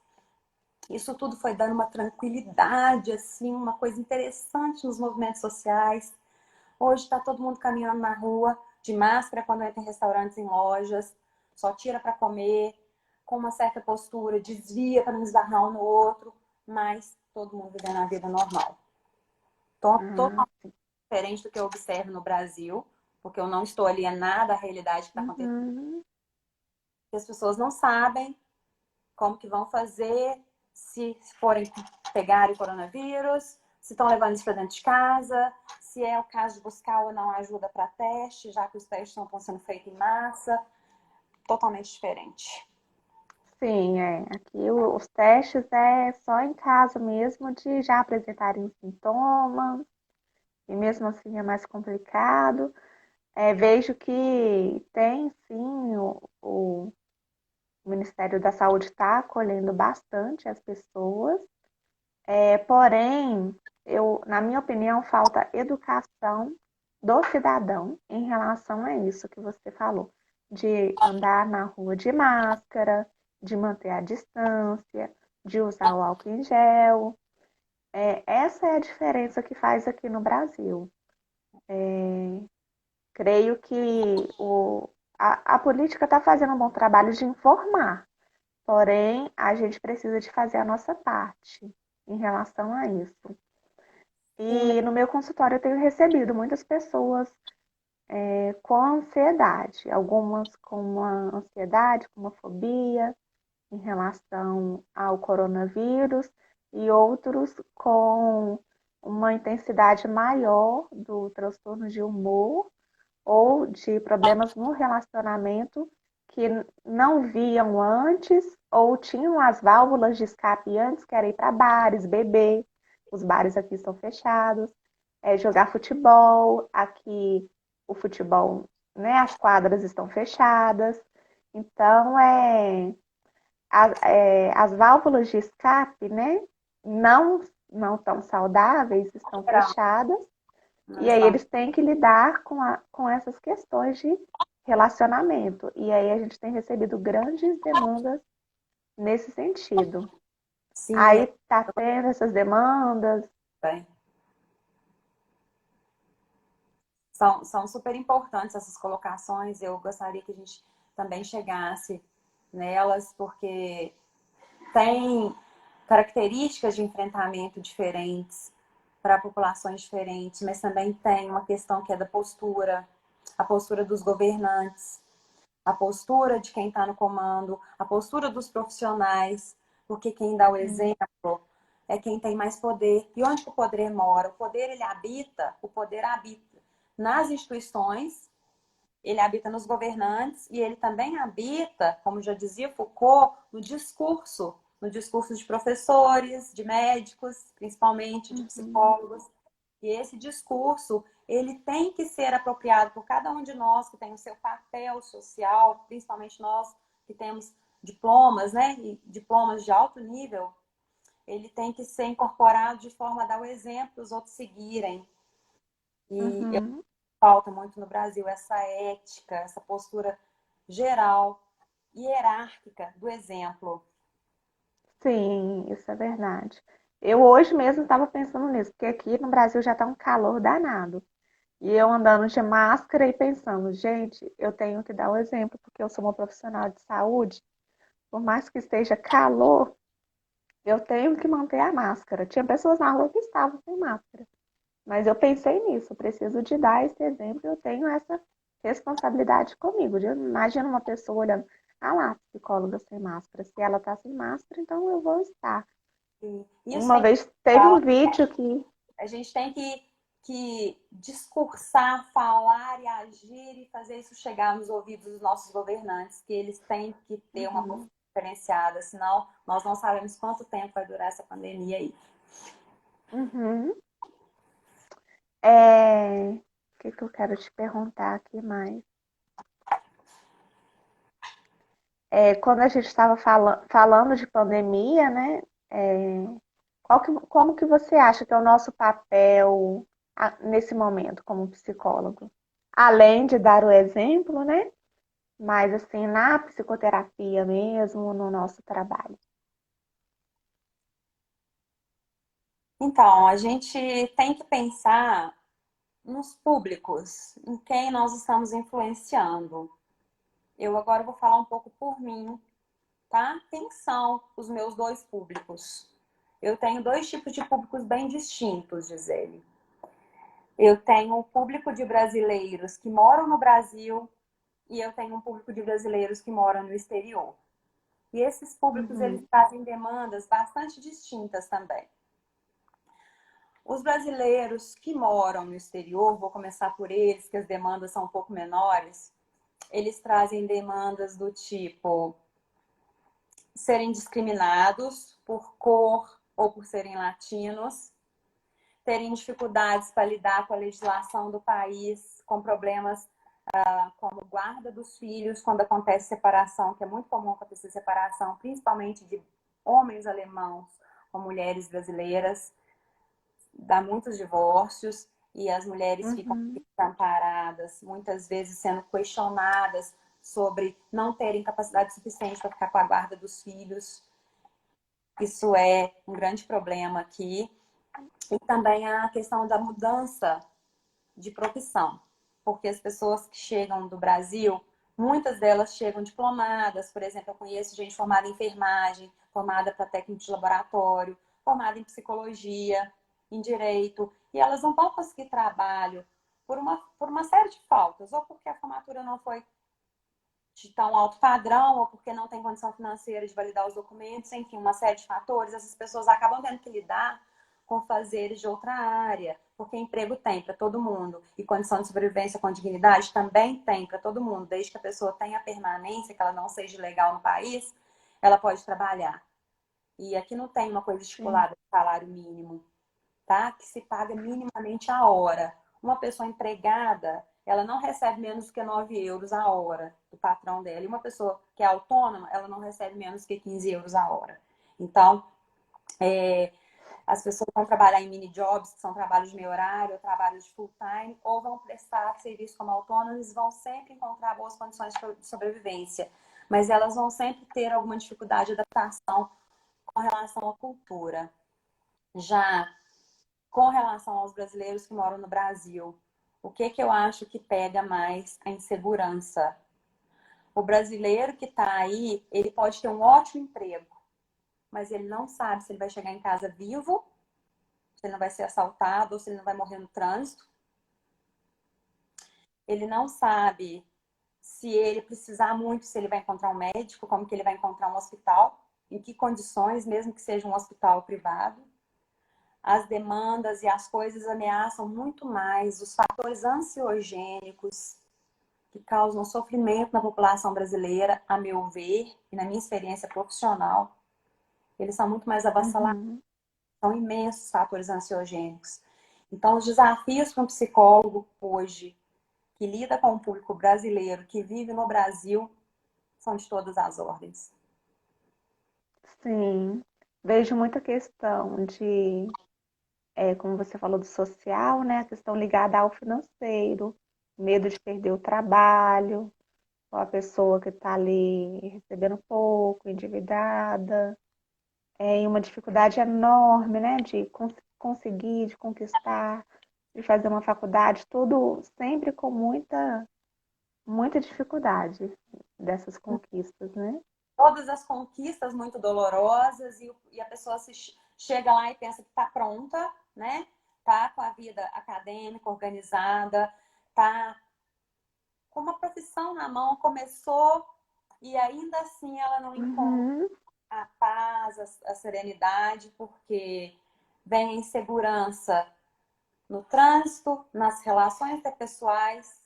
Isso tudo foi dando uma tranquilidade, assim, uma coisa interessante nos movimentos sociais. Hoje está todo mundo caminhando na rua, de máscara quando entra em restaurantes, em lojas, só tira para comer, com uma certa postura, desvia para não esbarrar um no outro, mas todo mundo vivendo a vida normal. Totalmente diferente do que eu observo no Brasil, porque eu não estou alienada à realidade que está acontecendo. As pessoas não sabem como que vão fazer se forem pegar o coronavírus, se estão levando isso para dentro de casa, se é o caso de buscar ou não ajuda para teste, já que os testes não estão sendo feitos em massa. Totalmente diferente. Sim, é. Aqui os testes é só em caso mesmo de já apresentarem sintomas, e mesmo assim é mais complicado. Vejo que tem sim o Ministério da Saúde está acolhendo bastante as pessoas, porém, na minha opinião, falta educação do cidadão em relação a isso que você falou, de andar na rua de máscara, de manter a distância, de usar o álcool em gel. Essa é a diferença que faz aqui no Brasil. Creio que a política está fazendo um bom trabalho de informar, porém, a gente precisa de fazer a nossa parte em relação a isso. Sim, E no meu consultório eu tenho recebido muitas pessoas com ansiedade, algumas com uma ansiedade, com uma fobia em relação ao coronavírus e outros com uma intensidade maior do transtorno de humor ou de problemas no relacionamento que não viam antes ou tinham as válvulas de escape antes, que era ir para bares, beber. Os bares aqui estão fechados. Jogar futebol, aqui o futebol, né, as quadras estão fechadas. Então, as válvulas de escape, né, não tão saudáveis, estão fechadas. E aí eles têm que lidar com essas questões de relacionamento. E aí a gente tem recebido grandes demandas nesse sentido. sim, Aí tá tendo essas demandas. bem. São super importantes essas colocações. Eu gostaria que a gente também chegasse nelas, porque tem características de enfrentamento diferentes para populações diferentes, mas também tem uma questão que é da postura, a postura dos governantes, a postura de quem está no comando, a postura dos profissionais, porque quem dá o exemplo é quem tem mais poder. E onde que o poder mora? O poder habita nas instituições, ele habita nos governantes e ele também habita, como já dizia Foucault, no discurso de professores, de médicos, principalmente de psicólogos. E esse discurso, ele tem que ser apropriado por cada um de nós que tem o seu papel social, principalmente nós que temos diplomas, né, e diplomas de alto nível, ele tem que ser incorporado de forma a dar o exemplo, os outros seguirem. E falta muito no Brasil essa ética, essa postura geral, hierárquica do exemplo. Sim, isso é verdade. Eu hoje mesmo estava pensando nisso, porque aqui no Brasil já está um calor danado. E eu andando de máscara e pensando, gente, eu tenho que dar o exemplo, porque eu sou uma profissional de saúde. Por mais que esteja calor, eu tenho que manter a máscara. Tinha pessoas na rua que estavam sem máscara. Mas eu pensei nisso, eu preciso de dar esse exemplo, eu tenho essa responsabilidade comigo. Imagina uma pessoa olhando, ah lá, psicóloga sem máscara. Se ela tá sem máscara, então eu vou estar. E isso Uma tem que vez teve um vídeo que. a gente tem que discursar, falar e agir e fazer isso chegar nos ouvidos dos nossos governantes, que eles têm que ter uma postura diferenciada, senão nós não sabemos quanto tempo vai durar essa pandemia aí. Uhum. O que eu quero te perguntar aqui mais? Quando a gente estava falando de pandemia, né? É, como que você acha que é o nosso papel nesse momento como psicólogo? Além de dar o exemplo, né? Mas assim, na psicoterapia mesmo, no nosso trabalho. Então, a gente tem que pensar nos públicos, em quem nós estamos influenciando. Eu agora vou falar um pouco por mim, tá? Quem são os meus dois públicos? Eu tenho dois tipos de públicos bem distintos, Gisele. Eu tenho um público de brasileiros que moram no Brasil e eu tenho um público de brasileiros que moram no exterior. E esses públicos, eles Uhum. trazem demandas bastante distintas também. Os brasileiros que moram no exterior, vou começar por eles, que as demandas são um pouco menores, eles trazem demandas do tipo serem discriminados por cor ou por serem latinos, terem dificuldades para lidar com a legislação do país, com problemas como guarda dos filhos, quando acontece separação, que é muito comum acontecer separação, principalmente de homens alemãos com mulheres brasileiras, dá muitos divórcios e as mulheres ficam Uhum. desamparadas, muitas vezes sendo questionadas sobre não terem capacidade suficiente para ficar com a guarda dos filhos. Isso é um grande problema aqui. E também a questão da mudança de profissão, porque as pessoas que chegam do Brasil, muitas delas chegam diplomadas, por exemplo, eu conheço gente formada em enfermagem, formada para técnico de laboratório, formada em psicologia, em direito, e elas não vão conseguir trabalho por uma série de faltas, ou porque a formatura não foi de tão alto padrão, ou porque não tem condição financeira de validar os documentos, enfim, uma série de fatores, essas pessoas acabam tendo que lidar com fazeres de outra área, porque emprego tem para todo mundo e condição de sobrevivência com dignidade também tem para todo mundo, desde que a pessoa tenha permanência, que ela não seja ilegal no país, ela pode trabalhar. E aqui não tem uma coisa Sim. estipulada de salário mínimo, tá? Que se paga minimamente a hora. Uma pessoa empregada, ela não recebe menos do que 9 euros a hora do patrão dela. E uma pessoa que é autônoma, ela não recebe menos que 15 euros a hora. Então, as pessoas vão trabalhar em mini jobs, que são trabalhos de meio horário, ou trabalhos de full time, ou vão prestar serviço como autônomos, vão sempre encontrar boas condições de sobrevivência. Mas elas vão sempre ter alguma dificuldade de adaptação com relação à cultura. Já com relação aos brasileiros que moram no Brasil, o que eu acho que pega mais a insegurança? O brasileiro que está aí, ele pode ter um ótimo emprego, mas ele não sabe se ele vai chegar em casa vivo, se ele não vai ser assaltado ou se ele não vai morrer no trânsito. Ele não sabe se ele precisar muito, se ele vai encontrar um médico, como que ele vai encontrar um hospital, em que condições, mesmo que seja um hospital privado. As demandas e as coisas ameaçam muito mais os fatores ansiogênicos que causam sofrimento na população brasileira, a meu ver, e na minha experiência profissional, eles são muito mais avassaladores, Uhum. são imensos fatores ansiogênicos. Então, os desafios para um psicólogo hoje, que lida com o público brasileiro, que vive no Brasil, são de todas as ordens. Sim. Vejo muita questão de, como você falou, do social, né? A questão ligada ao financeiro, medo de perder o trabalho, ou a pessoa que está ali recebendo pouco, endividada, e uma dificuldade enorme, né? De conseguir, de conquistar, de fazer uma faculdade, tudo sempre com muita dificuldade dessas conquistas, né? Todas as conquistas muito dolorosas e a pessoa chega lá e pensa que está pronta, né? Tá com a vida acadêmica organizada, tá com uma profissão na mão, começou e ainda assim ela não encontra Uhum. a paz, a serenidade, porque vem a insegurança no trânsito, nas relações interpessoais,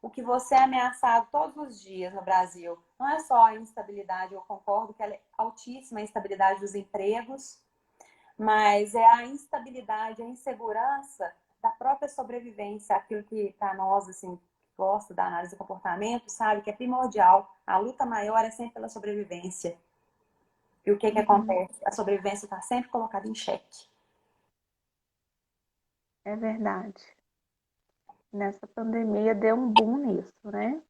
o que você é ameaçado todos os dias no Brasil. não é só a instabilidade, eu concordo que ela é altíssima, a instabilidade dos empregos, mas é a instabilidade, a insegurança da própria sobrevivência, aquilo que para nós, assim, gosta da análise do comportamento, sabe, que é primordial. A luta maior é sempre pela sobrevivência. E o que Uhum. acontece? A sobrevivência está sempre colocada em xeque. É verdade. Nessa pandemia deu um boom nisso, né?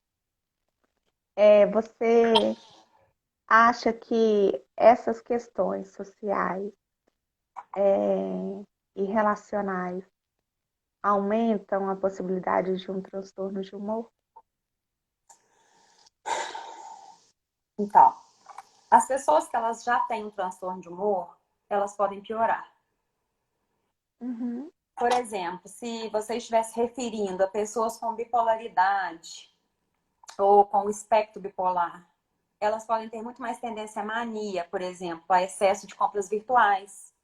Você acha que essas questões sociais e relacionais aumentam a possibilidade de um transtorno de humor? Então, as pessoas que elas já têm um transtorno de humor, elas podem piorar. Uhum, Por exemplo, se você estivesse referindo a pessoas com bipolaridade ou com o espectro bipolar, elas podem ter muito mais tendência à mania, por exemplo, a excesso de compras virtuais,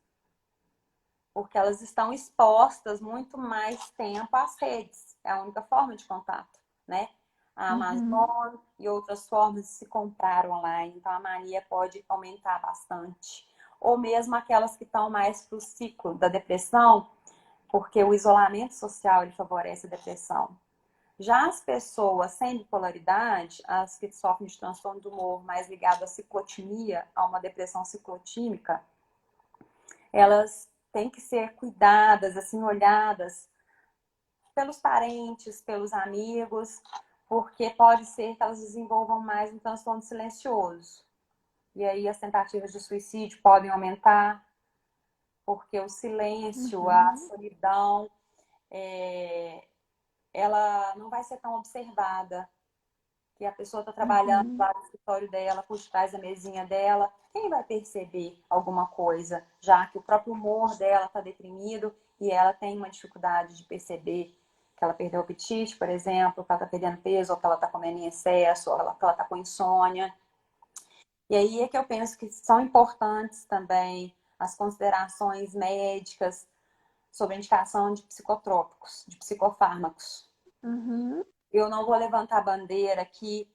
porque elas estão expostas muito mais tempo às redes. É a única forma de contato, né? A uhum, Amazon e outras formas de se comprar online. Então, a mania pode aumentar bastante. Ou mesmo aquelas que estão mais para o ciclo da depressão, porque o isolamento social ele favorece a depressão. Já as pessoas sem bipolaridade, as que sofrem de transtorno do humor mais ligado à ciclotimia, a uma depressão ciclotímica, elas têm que ser cuidadas, assim, olhadas pelos parentes, pelos amigos, porque pode ser que elas desenvolvam mais um transtorno silencioso. E aí as tentativas de suicídio podem aumentar, porque o silêncio, a uhum, solidão, ela não vai ser tão observada. Que a pessoa está trabalhando uhum, lá no escritório dela, por trás da mesinha dela, quem vai perceber alguma coisa, já que o próprio humor dela está deprimido e ela tem uma dificuldade de perceber que ela perdeu o apetite, por exemplo, que ela está perdendo peso, ou que ela está comendo em excesso, ou que ela está com insônia. E aí é que eu penso que são importantes também as considerações médicas sobre a indicação de psicotrópicos, de psicofármacos. uhum, Eu não vou levantar a bandeira aqui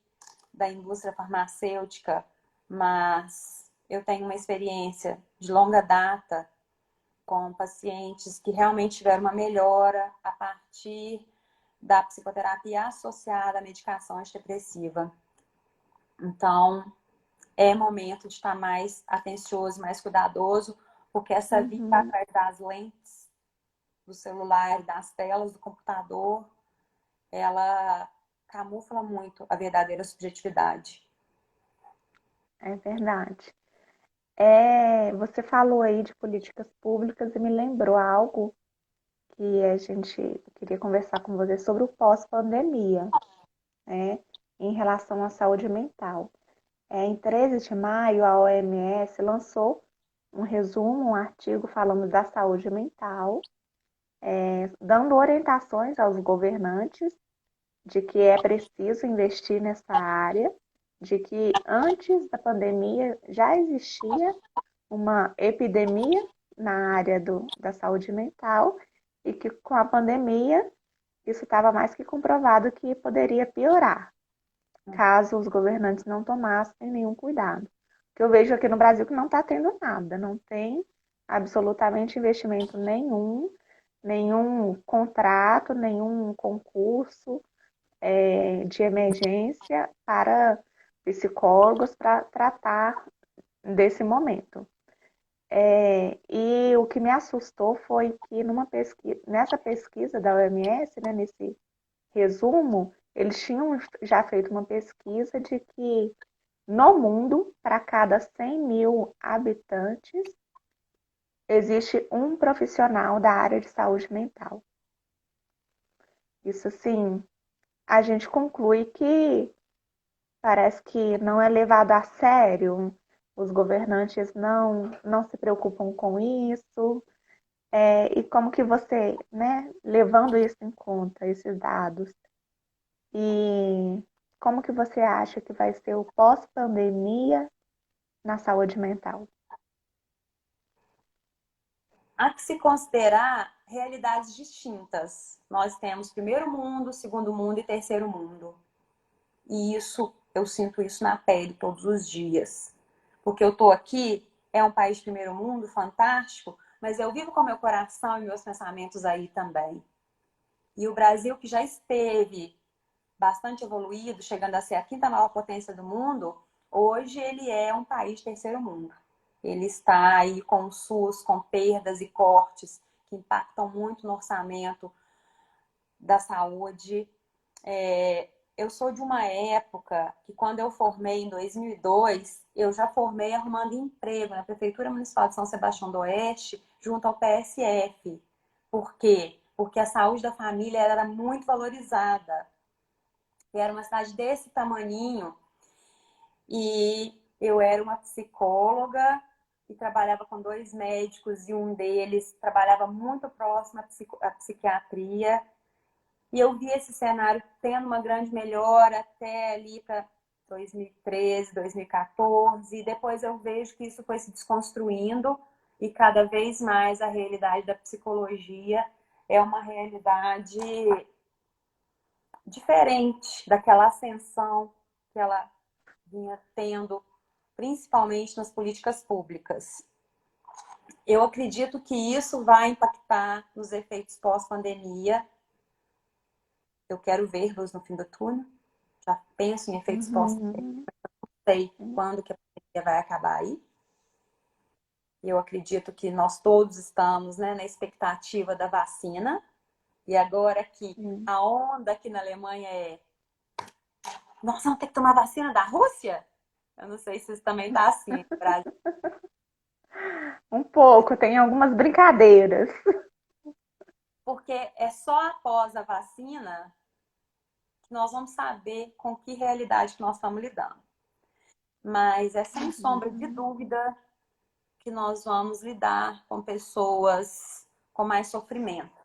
da indústria farmacêutica, mas eu tenho uma experiência de longa data com pacientes que realmente tiveram uma melhora a partir da psicoterapia associada à medicação antidepressiva. Então, é momento de estar mais atencioso, mais cuidadoso, porque essa vida uhum. atrás das lentes do celular, das telas do computador, ela camufla muito a verdadeira subjetividade. É verdade. Você falou aí de políticas públicas e me lembrou algo que a gente queria conversar com você sobre o pós-pandemia, né, em relação à saúde mental. Em 13 de maio, a OMS lançou um resumo, um artigo falando da saúde mental, dando orientações aos governantes de que é preciso investir nessa área, de que antes da pandemia já existia uma epidemia na área da saúde mental e que com a pandemia isso estava mais que comprovado que poderia piorar, caso os governantes não tomassem nenhum cuidado. O que eu vejo aqui no Brasil que não está tendo nada, não tem absolutamente investimento nenhum, nenhum contrato, nenhum concurso de emergência para psicólogos para tratar desse momento. E o que me assustou foi que nessa pesquisa da OMS, né, nesse resumo, eles tinham já feito uma pesquisa de que no mundo, para cada 100 mil habitantes, existe um profissional da área de saúde mental. Isso, assim, a gente conclui que parece que não é levado a sério, os governantes não se preocupam com isso. E como que você, né, levando isso em conta, esses dados, e como que você acha que vai ser o pós-pandemia na saúde mental? Há que se considerar realidades distintas. Nós temos primeiro mundo, segundo mundo e terceiro mundo. E isso eu sinto isso na pele todos os dias. Porque eu tô aqui, é um país de primeiro mundo, fantástico, mas eu vivo com meu coração e meus pensamentos aí também. E o Brasil, que já esteve bastante evoluído, chegando a ser a quinta maior potência do mundo, hoje ele é um país de terceiro mundo. Ele está aí com o SUS, com perdas e cortes que impactam muito no orçamento da saúde. Eu sou de uma época que, quando eu formei em 2002, eu já formei arrumando emprego na Prefeitura Municipal de São Sebastião do Oeste, junto ao PSF. Por quê? Porque a saúde da família era muito valorizada. E era uma cidade desse tamaninho. E eu era uma psicóloga e trabalhava com dois médicos, e um deles trabalhava muito próximo à psiquiatria. E eu vi esse cenário tendo uma grande melhora até ali para 2013, 2014. E depois eu vejo que isso foi se desconstruindo e cada vez mais a realidade da psicologia é uma realidade diferente daquela ascensão que ela vinha tendo, principalmente nas políticas públicas. Eu acredito que isso vai impactar nos efeitos pós-pandemia. Eu quero ver luz no fim do túnel. Já penso em efeitos pós-pandemia. Uhum. Não sei quando que a pandemia vai acabar aí. Eu acredito que nós todos estamos, né, na expectativa da vacina. E agora que a onda aqui na Alemanha é: nós vamos ter que tomar vacina da Rússia? Eu não sei se isso também está assim no Brasil. Um pouco, tem algumas brincadeiras. Porque é só após a vacina que nós vamos saber com que realidade que nós estamos lidando. Mas é sem sombra de dúvida que nós vamos lidar com pessoas com mais sofrimento.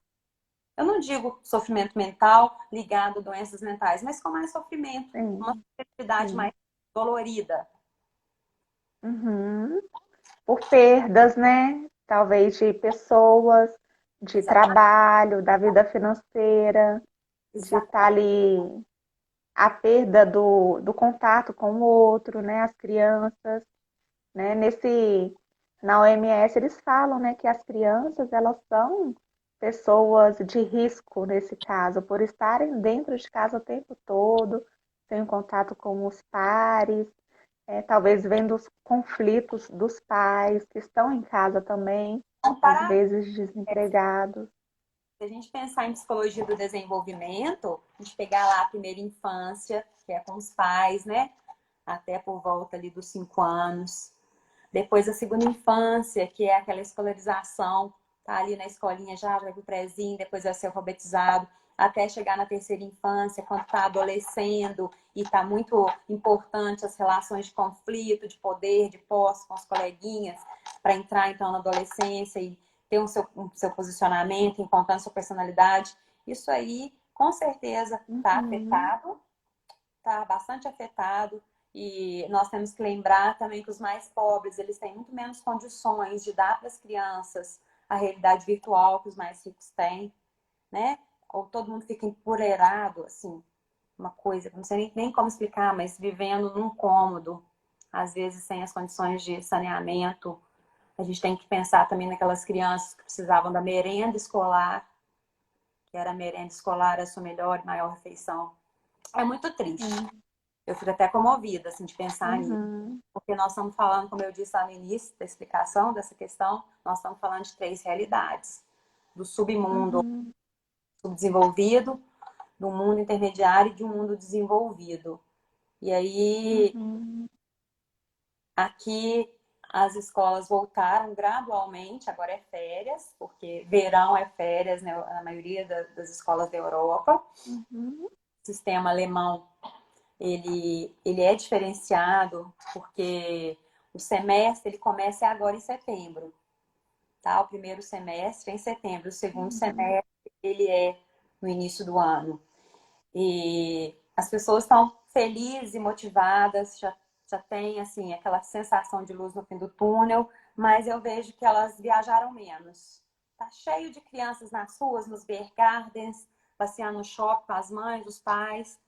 Eu não digo sofrimento mental ligado a doenças mentais, mas com mais sofrimento, uma Sim, sofribilidade sim. mais dolorida. Uhum. Por perdas, né? Talvez de pessoas, de Exatamente. trabalho, da vida financeira, de estar Exatamente. ali, a perda do contato com o outro, né? As crianças, né? Na OMS eles falam, né, que as crianças, elas são pessoas de risco nesse caso, por estarem dentro de casa o tempo todo, sem contato com os pares, talvez vendo os conflitos dos pais que estão em casa também, Então, às vezes desempregados. se a gente pensar em psicologia do desenvolvimento, a gente pegar lá a primeira infância, que é com os pais, né? Até por volta ali dos 5 anos. Depois a segunda infância, que é aquela escolarização, tá ali na escolinha já vai pro prézinho, depois vai ser alfabetizado, até chegar na terceira infância, quando está adolescendo e está muito importante as relações de conflito, de poder, de posse com os coleguinhas, para entrar então na adolescência e ter um seu posicionamento, encontrando sua personalidade. Isso aí, com certeza, está Uhum, afetado, está bastante afetado. E nós temos que lembrar também que os mais pobres, eles têm muito menos condições de dar para as crianças a realidade virtual que os mais ricos têm, né? Ou todo mundo fica empoleirado, assim, uma coisa, não sei nem como explicar, mas vivendo num cômodo, às vezes sem as condições de saneamento. A gente tem que pensar também naquelas crianças que precisavam da merenda escolar, que era a merenda escolar a sua melhor e maior refeição. É muito triste. sim. Eu fico até comovida, assim, de pensar nisso. Uhum, Porque nós estamos falando, como eu disse lá no início da explicação dessa questão, nós estamos falando de três realidades. Do submundo uhum, subdesenvolvido, do mundo intermediário e de um mundo desenvolvido. E aí, uhum, aqui as escolas voltaram gradualmente, agora é férias, porque verão é férias, né, na maioria das escolas da Europa. uhum, O sistema alemão, ele é diferenciado, porque o semestre ele começa agora em setembro, tá? O primeiro semestre é em setembro, o segundo uhum, semestre ele é no início do ano. E as pessoas estão felizes e motivadas, já tem assim aquela sensação de luz no fim do túnel, mas eu vejo que elas viajaram menos. Tá cheio de crianças nas ruas, nos beer gardens, passeando no shopping com as mães, os pais,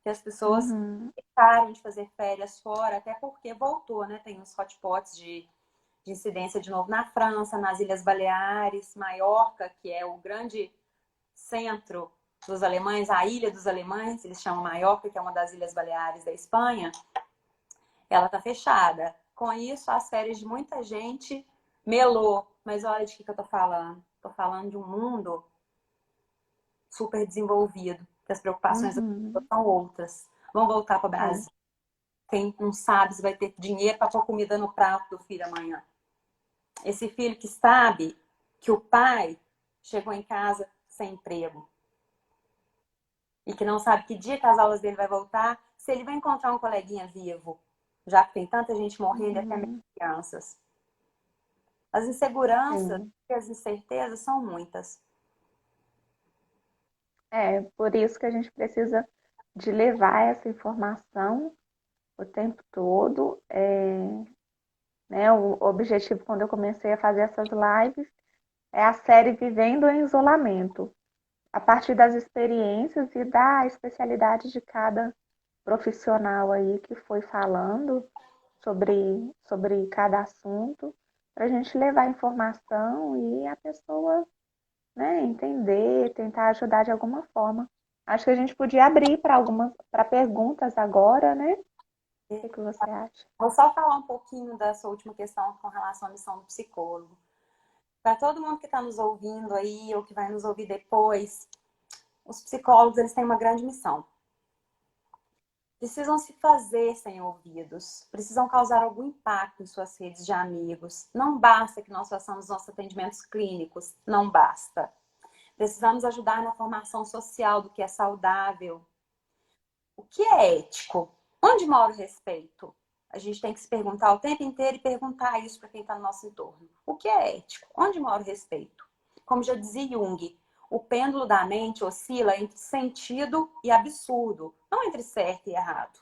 que as pessoas Uhum. param de fazer férias fora, até porque voltou, né? Tem os hotspots de incidência de novo na França, nas Ilhas Baleares, Maiorca, que é o grande centro dos alemães, a ilha dos alemães, eles chamam Maiorca, que é uma das Ilhas Baleares da Espanha, ela está fechada. Com isso, as férias de muita gente melou. Mas olha de que eu tô falando. Tô falando de um mundo super desenvolvido, que as preocupações das pessoas Uhum. são outras. Vão voltar para o É. Brasil. Quem não sabe se vai ter dinheiro para pôr comida no prato do filho amanhã. Esse filho que sabe que o pai chegou em casa sem emprego e que não sabe que dia que as aulas dele vai voltar, se ele vai encontrar um coleguinha vivo, já que tem tanta gente morrendo, até mesmo Uhum. crianças. As inseguranças Sim. e as incertezas são muitas. É por isso que a gente precisa de levar essa informação o tempo todo. Né, o objetivo quando eu comecei a fazer essas lives é a série Vivendo em Isolamento, a partir das experiências e da especialidade de cada profissional aí que foi falando sobre cada assunto, para a gente levar informação e a pessoa, né, entender, tentar ajudar de alguma forma. Acho que a gente podia abrir para perguntas agora, né? O que você acha? Vou só falar um pouquinho da sua última questão com relação à missão do psicólogo. Para todo mundo que está nos ouvindo aí ou que vai nos ouvir depois, os psicólogos eles têm uma grande missão. Precisam se fazer sem ouvidos, precisam causar algum impacto em suas redes de amigos. Não basta que nós façamos nossos atendimentos clínicos, não basta. Precisamos ajudar na formação social do que é saudável. O que é ético? Onde mora o respeito? A gente tem que se perguntar o tempo inteiro e perguntar isso para quem está no nosso entorno. O que é ético? Onde mora o respeito? Como já dizia Jung, o pêndulo da mente oscila entre sentido e absurdo, não entre certo e errado.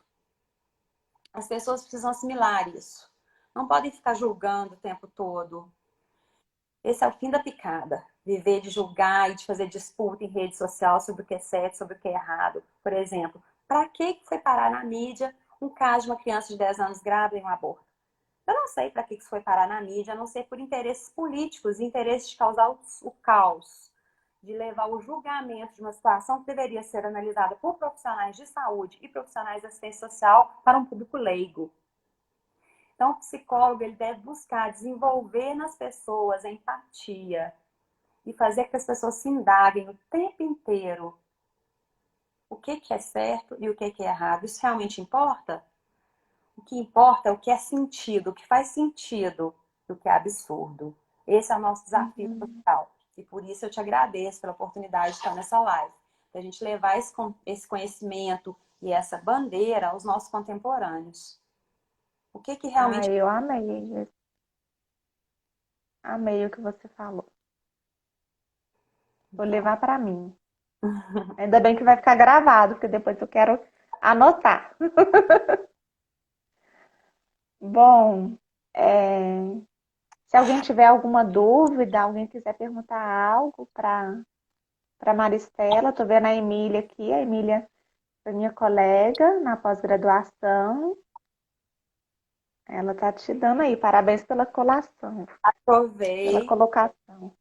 As pessoas precisam assimilar isso. Não podem ficar julgando o tempo todo. Esse é o fim da picada. Viver de julgar e de fazer disputa em rede social sobre o que é certo, sobre o que é errado. Por exemplo, para que foi parar na mídia um caso de uma criança de 10 anos grávida em um aborto? Eu não sei para que isso foi parar na mídia, a não ser por interesses políticos, interesses de causar o caos, de levar o julgamento de uma situação que deveria ser analisada por profissionais de saúde e profissionais de assistência social para um público leigo. Então, o psicólogo ele deve buscar desenvolver nas pessoas a empatia e fazer com que as pessoas se indaguem o tempo inteiro o que é certo e o que é errado. Isso realmente importa? O que importa é o que é sentido, o que faz sentido e o que é absurdo. Esse é o nosso desafio Uhum. social. E por isso eu te agradeço pela oportunidade de estar nessa live. Da gente levar esse conhecimento e essa bandeira aos nossos contemporâneos. O que Ah, realmente. eu amei o que você falou. Vou Então, levar para mim. Ainda bem que vai ficar gravado, porque depois eu quero anotar. Bom, se alguém tiver alguma dúvida, alguém quiser perguntar algo para Maristela, estou vendo a Emília aqui. A Emília foi minha colega na pós-graduação. Ela tá te dando aí, parabéns pela colação, pela aproveita. colocação.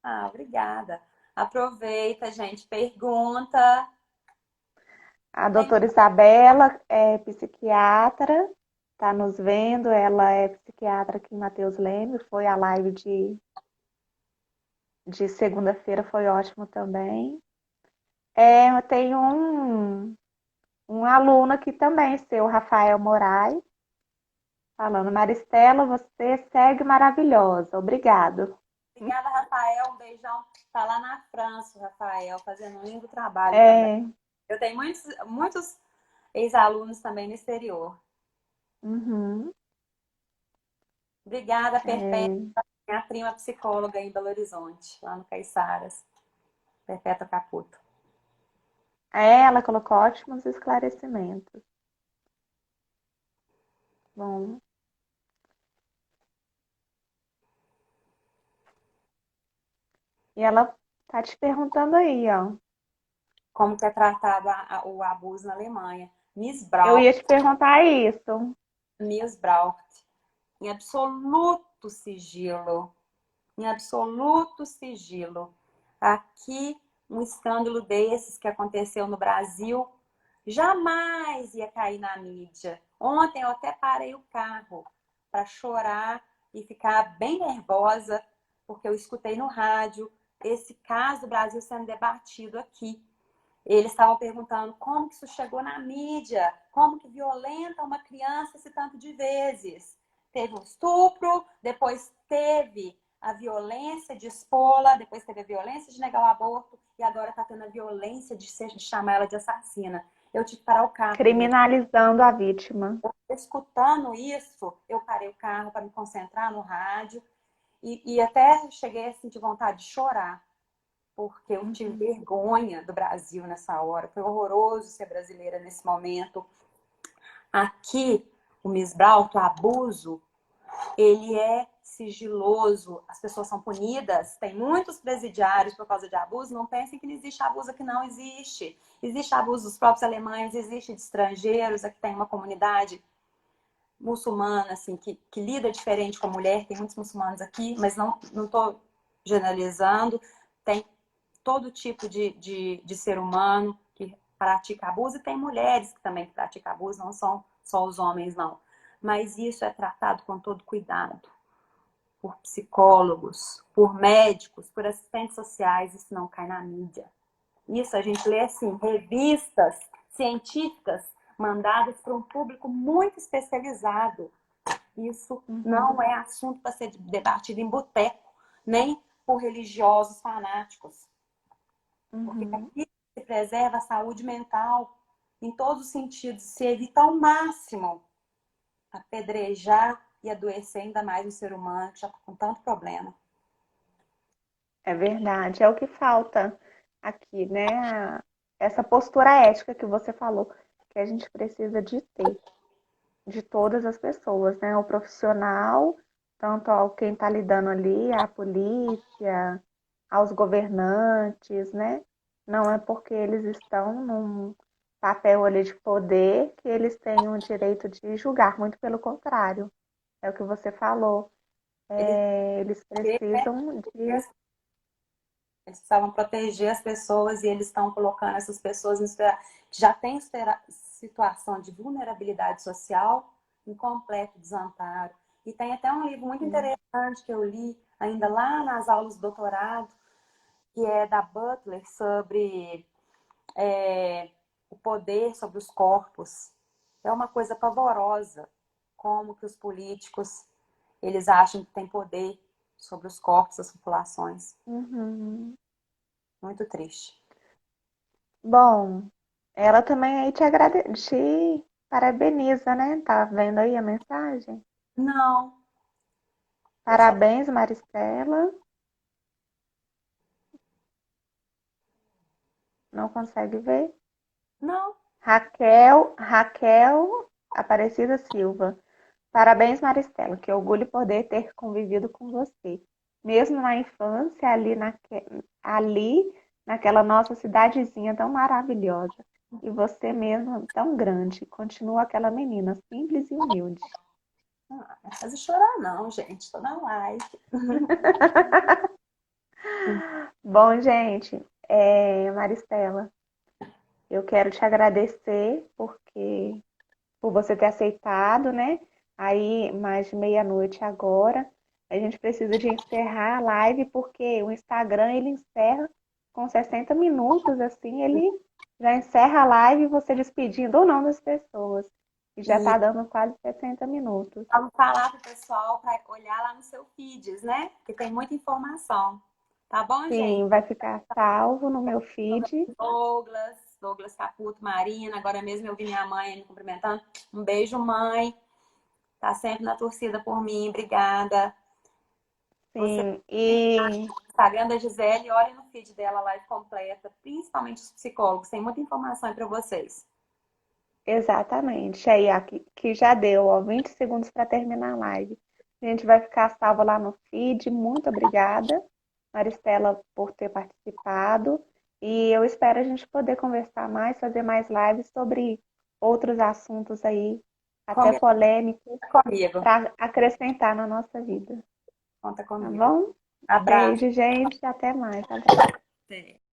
Ah, obrigada. Aproveita, gente. Pergunta. A Tem doutora Isabela é psiquiatra, está nos vendo. Ela é psiquiatra aqui em Mateus Leme. Foi a live de segunda-feira, foi ótimo também. Eu tenho um aluno aqui também, seu Rafael Moraes, falando: Maristela, você segue maravilhosa. Obrigado. Obrigada, Rafael. Um beijão. Tá lá na França, o Rafael, fazendo um lindo trabalho também. É, Eu tenho muitos ex-alunos também no exterior. uhum, Obrigada, Perpétua, é, minha prima psicóloga em Belo Horizonte, lá no Caiçaras. Perpétua Caputo. ela colocou ótimos esclarecimentos. Bom, e ela tá te perguntando aí, ó. como que é tratado o abuso na Alemanha. Eu ia te perguntar isso. Missbraucht, em absoluto sigilo, em absoluto sigilo. Aqui, um escândalo desses que aconteceu no Brasil jamais ia cair na mídia. Ontem eu até parei o carro para chorar e ficar bem nervosa, porque eu escutei no rádio esse caso do Brasil sendo debatido aqui. Eles estavam perguntando como que isso chegou na mídia, como que violenta uma criança esse tanto de vezes. Teve um estupro, depois teve a violência de expô-la, depois teve a violência de negar o aborto e agora está tendo a violência de chamar ela de assassina. Eu tive que parar o carro. Criminalizando a vítima. Escutando isso, eu parei o carro para me concentrar no rádio e até cheguei a sentir vontade de chorar, porque eu tive vergonha do Brasil nessa hora. Foi horroroso ser brasileira nesse momento. Aqui, o Missbraucht, o abuso, ele é sigiloso, as pessoas são punidas. Tem muitos presidiários por causa de abuso. Não pensem que não existe abuso, aqui não existe. Existe abuso dos próprios alemães, existe de estrangeiros. Aqui tem uma comunidade muçulmana, assim, que lida diferente com a mulher. Tem muitos muçulmanos aqui, mas não estou generalizando. Tem todo tipo de ser humano que pratica abuso, e tem mulheres que também praticam abuso, não são só os homens, não. Mas isso é tratado com todo cuidado por psicólogos, por médicos, por assistentes sociais. Isso não cai na mídia. Isso a gente lê assim, revistas científicas mandadas para um público muito especializado. Isso não é assunto para ser debatido em boteco, nem por religiosos fanáticos. Porque aqui se preserva a saúde mental em todos os sentidos. Se evita ao máximo apedrejar e adoecer ainda mais o ser humano, que já está com tanto problema. É verdade, é o que falta aqui, né? Essa postura ética que você falou, que a gente precisa de ter, de todas as pessoas, né? O profissional, tanto ao quem está lidando ali, à polícia, aos governantes, né? Não é porque eles estão num papel ali de poder que eles têm o direito de julgar, muito pelo contrário. É o que você falou. Eles precisam de. Eles precisavam proteger as pessoas e eles estão colocando essas pessoas que já têm situação de vulnerabilidade social em completo desamparo. E tem até um livro muito interessante que eu li ainda lá nas aulas de doutorado, que é da Butler, sobre o poder sobre os corpos. É uma coisa pavorosa como que os políticos eles acham que têm poder sobre os corpos das populações. Uhum. Muito triste. Bom, ela também aí te parabeniza, né? Tá vendo aí a mensagem? Não, deixa eu... Parabéns, Maristela. Não consegue ver? Não. Raquel Aparecida Silva. Parabéns, Maristela. Que orgulho poder ter convivido com você. Mesmo na infância, ali naquela nossa cidadezinha tão maravilhosa. E você mesmo tão grande. Continua aquela menina simples e humilde. Não vai fazer chorar não, gente. Tô na live. Bom, gente, Maristela, eu quero te agradecer por você ter aceitado, né? Aí, mais de meia-noite agora. A gente precisa de encerrar a live porque o Instagram ele encerra com 60 minutos, assim, ele já encerra a live você despedindo ou não das pessoas. E já E tá dando quase 60 minutos. vamos falar pro pessoal para olhar lá no seu feeds, né? Que tem muita informação. Tá bom, gente? Sim, vai ficar salvo no meu feed. Douglas Caputo, Marina. Agora mesmo eu vi minha mãe me cumprimentando. Um beijo, mãe. Tá sempre na torcida por mim. Obrigada. Você Sim, e Instagram da Gisele, olha no feed dela, a live completa, principalmente os psicólogos, tem muita informação aí para vocês. exatamente. Aí, aqui, que já deu, ó, 20 segundos para terminar a live. A gente vai ficar salvo lá no feed. Muito obrigada, Maristela, por ter participado. E eu espero a gente poder conversar mais, fazer mais lives sobre outros assuntos aí, até Combina polêmicos, comigo. para acrescentar na nossa vida. Conta Tá comigo. bom? Abraço. Beijo, gente. Até mais. Abraço. Até.